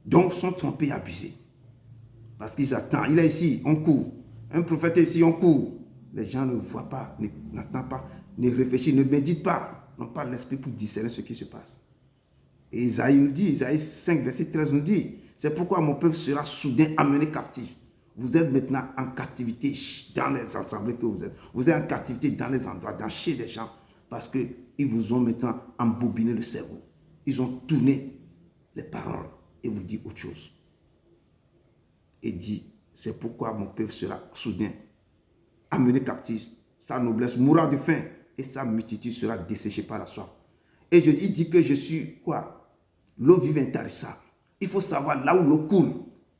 Donc, ils sont trompés et abusés. Parce qu'ils attendent. Il est ici, on court. Un prophète est ici, on court. Les gens ne voient pas, n'attendent pas, ne réfléchissent, ne méditent pas, n'ont pas l'esprit pour discerner ce qui se passe. Et Isaïe nous dit, Isaïe 5, verset 13 nous dit, c'est pourquoi mon peuple sera soudain amené captif. Vous êtes maintenant en captivité dans les assemblées que vous êtes. Vous êtes en captivité dans les endroits, chez les gens. Parce qu'ils vous ont maintenant embobiné le cerveau. Ils ont tourné les paroles et vous dit autre chose. Et dit, c'est pourquoi mon peuple sera soudain amené captif. Sa noblesse mourra de faim et sa multitude sera desséchée par la soif. Et il dit que je suis quoi? L'eau vive intarissable. Il faut savoir là où l'eau coule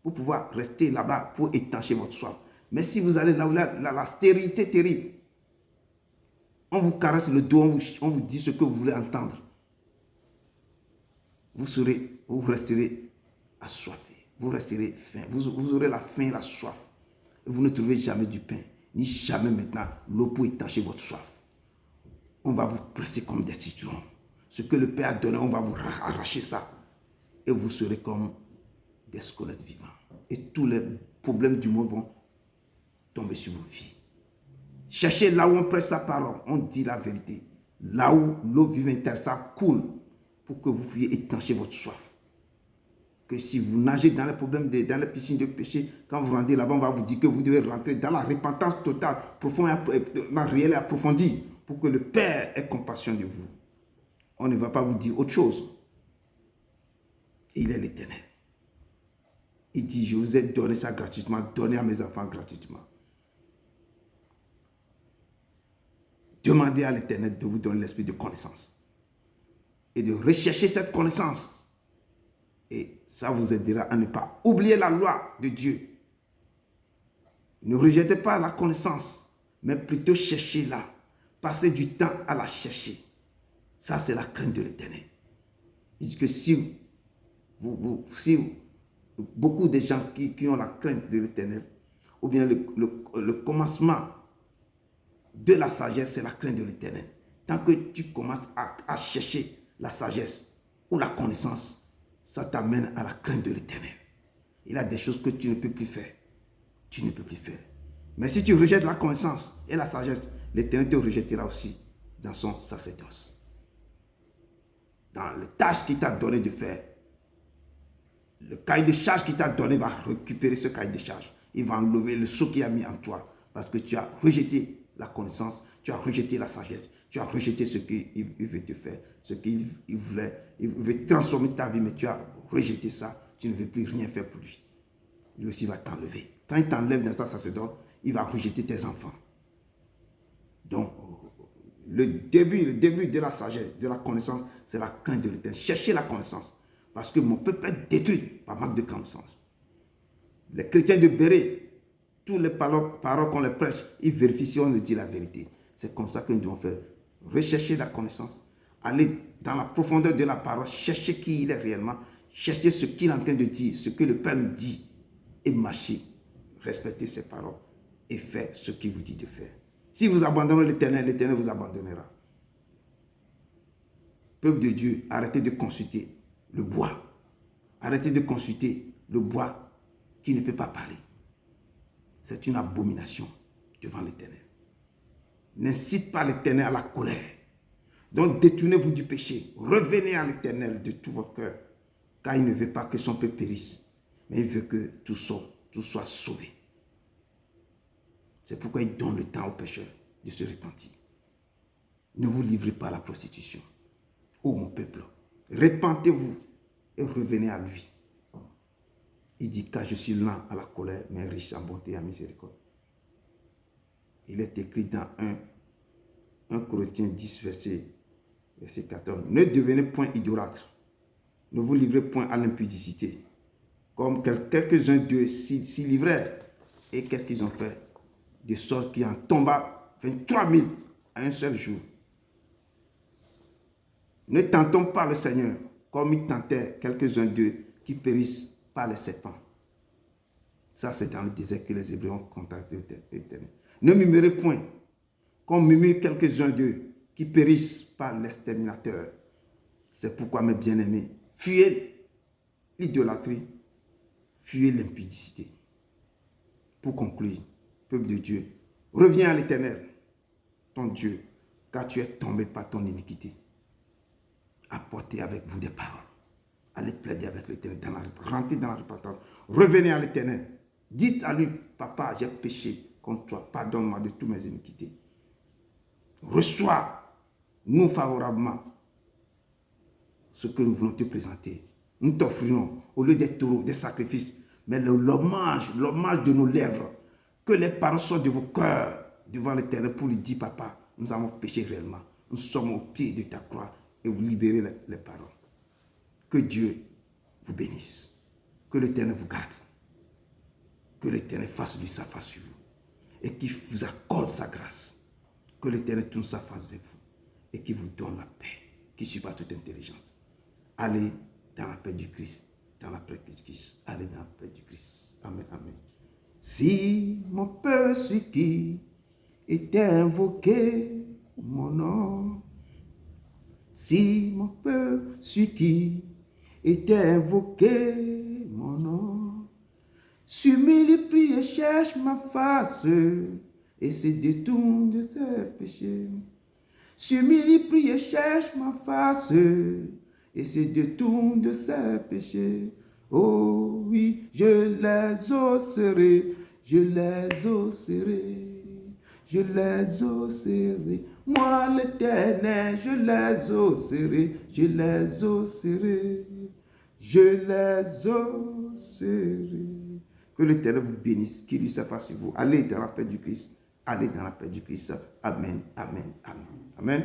pour pouvoir rester là-bas pour étancher votre soif. Mais si vous allez là où la stérilité terrible, on vous caresse le dos, on vous dit ce que vous voulez entendre. Vous resterez assoiffé, vous resterez faim, vous aurez la faim et la soif. Et vous ne trouverez jamais du pain, ni jamais maintenant l'eau pour étancher votre soif. On va vous presser comme des citrons. Ce que le Père a donné, on va vous arracher ça. Et vous serez comme des squelettes vivants. Et tous les problèmes du monde vont tomber sur vos vies. Cherchez là où on prêche sa parole, on dit la vérité. Là où l'eau vive intérieure, ça coule pour que vous puissiez étancher votre soif. que si vous nagez dans les problèmes, dans les piscines de péché, quand vous rendez là-bas, on va vous dire que vous devez rentrer dans la repentance totale, profonde, réelle et approfondie, pour que le Père ait compassion de vous. On ne va pas vous dire autre chose. Il est l'Éternel. Il dit, je vous ai donné ça gratuitement, donné à mes enfants gratuitement. Demandez à l'Éternel de vous donner l'esprit de connaissance et de rechercher cette connaissance. Et ça vous aidera à ne pas oublier la loi de Dieu. Ne rejetez pas la connaissance, mais plutôt cherchez-la. Passez du temps à la chercher. Ça, c'est la crainte de l'Éternel. Il dit que si beaucoup de gens qui ont la crainte de l'Éternel, ou bien le commencement de la sagesse, c'est la crainte de l'Éternel. Tant que tu commences à chercher la sagesse ou la connaissance, ça t'amène à la crainte de l'Éternel. Il y a des choses que tu ne peux plus faire. Tu ne peux plus faire. Mais si tu rejettes la connaissance et la sagesse, l'Éternel te rejettera aussi dans son sacerdoce. Dans les tâches qu'il t'a donné de faire. Le cahier de charge qu'il t'a donné va récupérer ce cahier de charge. Il va enlever le sceau qu'il a mis en toi. Parce que tu as rejeté la connaissance, tu as rejeté la sagesse, tu as rejeté ce qu'il veut te faire, ce qu'il voulait. Il veut transformer ta vie, mais tu as rejeté ça. Tu ne veux plus rien faire pour lui. Lui aussi va t'enlever. Quand il t'enlève dans sa sacerdoce, il va rejeter tes enfants. Donc, le début de la sagesse, de la connaissance, c'est la crainte de l'Éternel. Cherchez la connaissance. Parce que mon peuple est détruit par manque de connaissance. Les chrétiens de Béret, toutes les paroles qu'on les prêche, ils vérifient si on leur dit la vérité. C'est comme ça que nous devons faire. Rechercher la connaissance. Aller dans la profondeur de la parole. Chercher qui il est réellement. Chercher ce qu'il est en train de dire. Ce que le Père nous dit. Et marcher. Respecter ses paroles. Et faire ce qu'il vous dit de faire. Si vous abandonnez l'Éternel, l'Éternel vous abandonnera. Peuple de Dieu, arrêtez de consulter le bois. Arrêtez de consulter le bois qui ne peut pas parler. C'est une abomination devant l'Éternel. N'incite pas l'Éternel à la colère. Donc détournez-vous du péché. Revenez à l'Éternel de tout votre cœur. Car il ne veut pas que son peuple périsse. Mais il veut que tout soit sauvé. C'est pourquoi il donne le temps aux pécheurs de se repentir. Ne vous livrez pas à la prostitution. Ô mon peuple, repentez-vous et revenez à lui. Il dit, car je suis lent à la colère, mais riche en bonté et en miséricorde. Il est écrit dans 1 Corinthiens 10, verset 14. Ne devenez point idolâtres. Ne vous livrez point à l'impudicité. Comme quelques-uns d'eux s'y livrèrent. Et qu'est-ce qu'ils ont fait? De sorte qu'il en tomba 23 000 à un seul jour. Ne tentons pas le Seigneur, comme il tentait quelques-uns d'eux qui périssent par les serpents. Ça, c'est dans le désert que les Hébreux ont contacté l'Éternel. Ne murmurez point, comme murmurent quelques-uns d'eux qui périssent par l'exterminateur. C'est pourquoi, mes bien-aimés, fuyez l'idolâtrie, fuyez l'impudicité. Pour conclure, peuple de Dieu, reviens à l'Éternel, ton Dieu, car tu es tombé par ton iniquité. Apportez avec vous des paroles. Allez plaider avec l'Éternel, rentrez dans la repentance. Revenez à l'Éternel. Dites à lui, papa, j'ai péché contre toi. Pardonne-moi de toutes mes iniquités. Reçois-nous favorablement ce que nous voulons te présenter. Nous t'offrons, au lieu des taureaux, des sacrifices, mais l'hommage de nos lèvres. Que les paroles soient de vos cœurs devant l'Éternel pour lui dire, papa, nous avons péché réellement. Nous sommes au pied de ta croix et vous libérez les paroles. Que Dieu vous bénisse. Que l'Éternel vous garde. Que l'Éternel fasse lui sa face sur vous. Et qu'il vous accorde sa grâce. Que l'Éternel tourne sa face vers vous. Et qu'il vous donne la paix qui surpasse toute intelligence. Allez dans la paix du Christ. Dans la paix du Christ. Allez dans la paix du Christ. Amen, amen. Si mon peuple celui qui était invoqué mon nom. Si mon peuple celui qui était invoqué mon nom, s'humilie, prie et cherche ma face et se détourne de ses péchés. S'humilie, prie et cherche ma face et se détourne de ses péchés. Oh oui, je les osserai, je les osserai, je les osserai. Moi l'Éternel, je les osserai, je les osserai, je les osserai. Que l'Éternel vous bénisse, qu'il lui fasse sur vous. Allez dans la paix du Christ, allez dans la paix du Christ. Amen, amen, amen. Amen.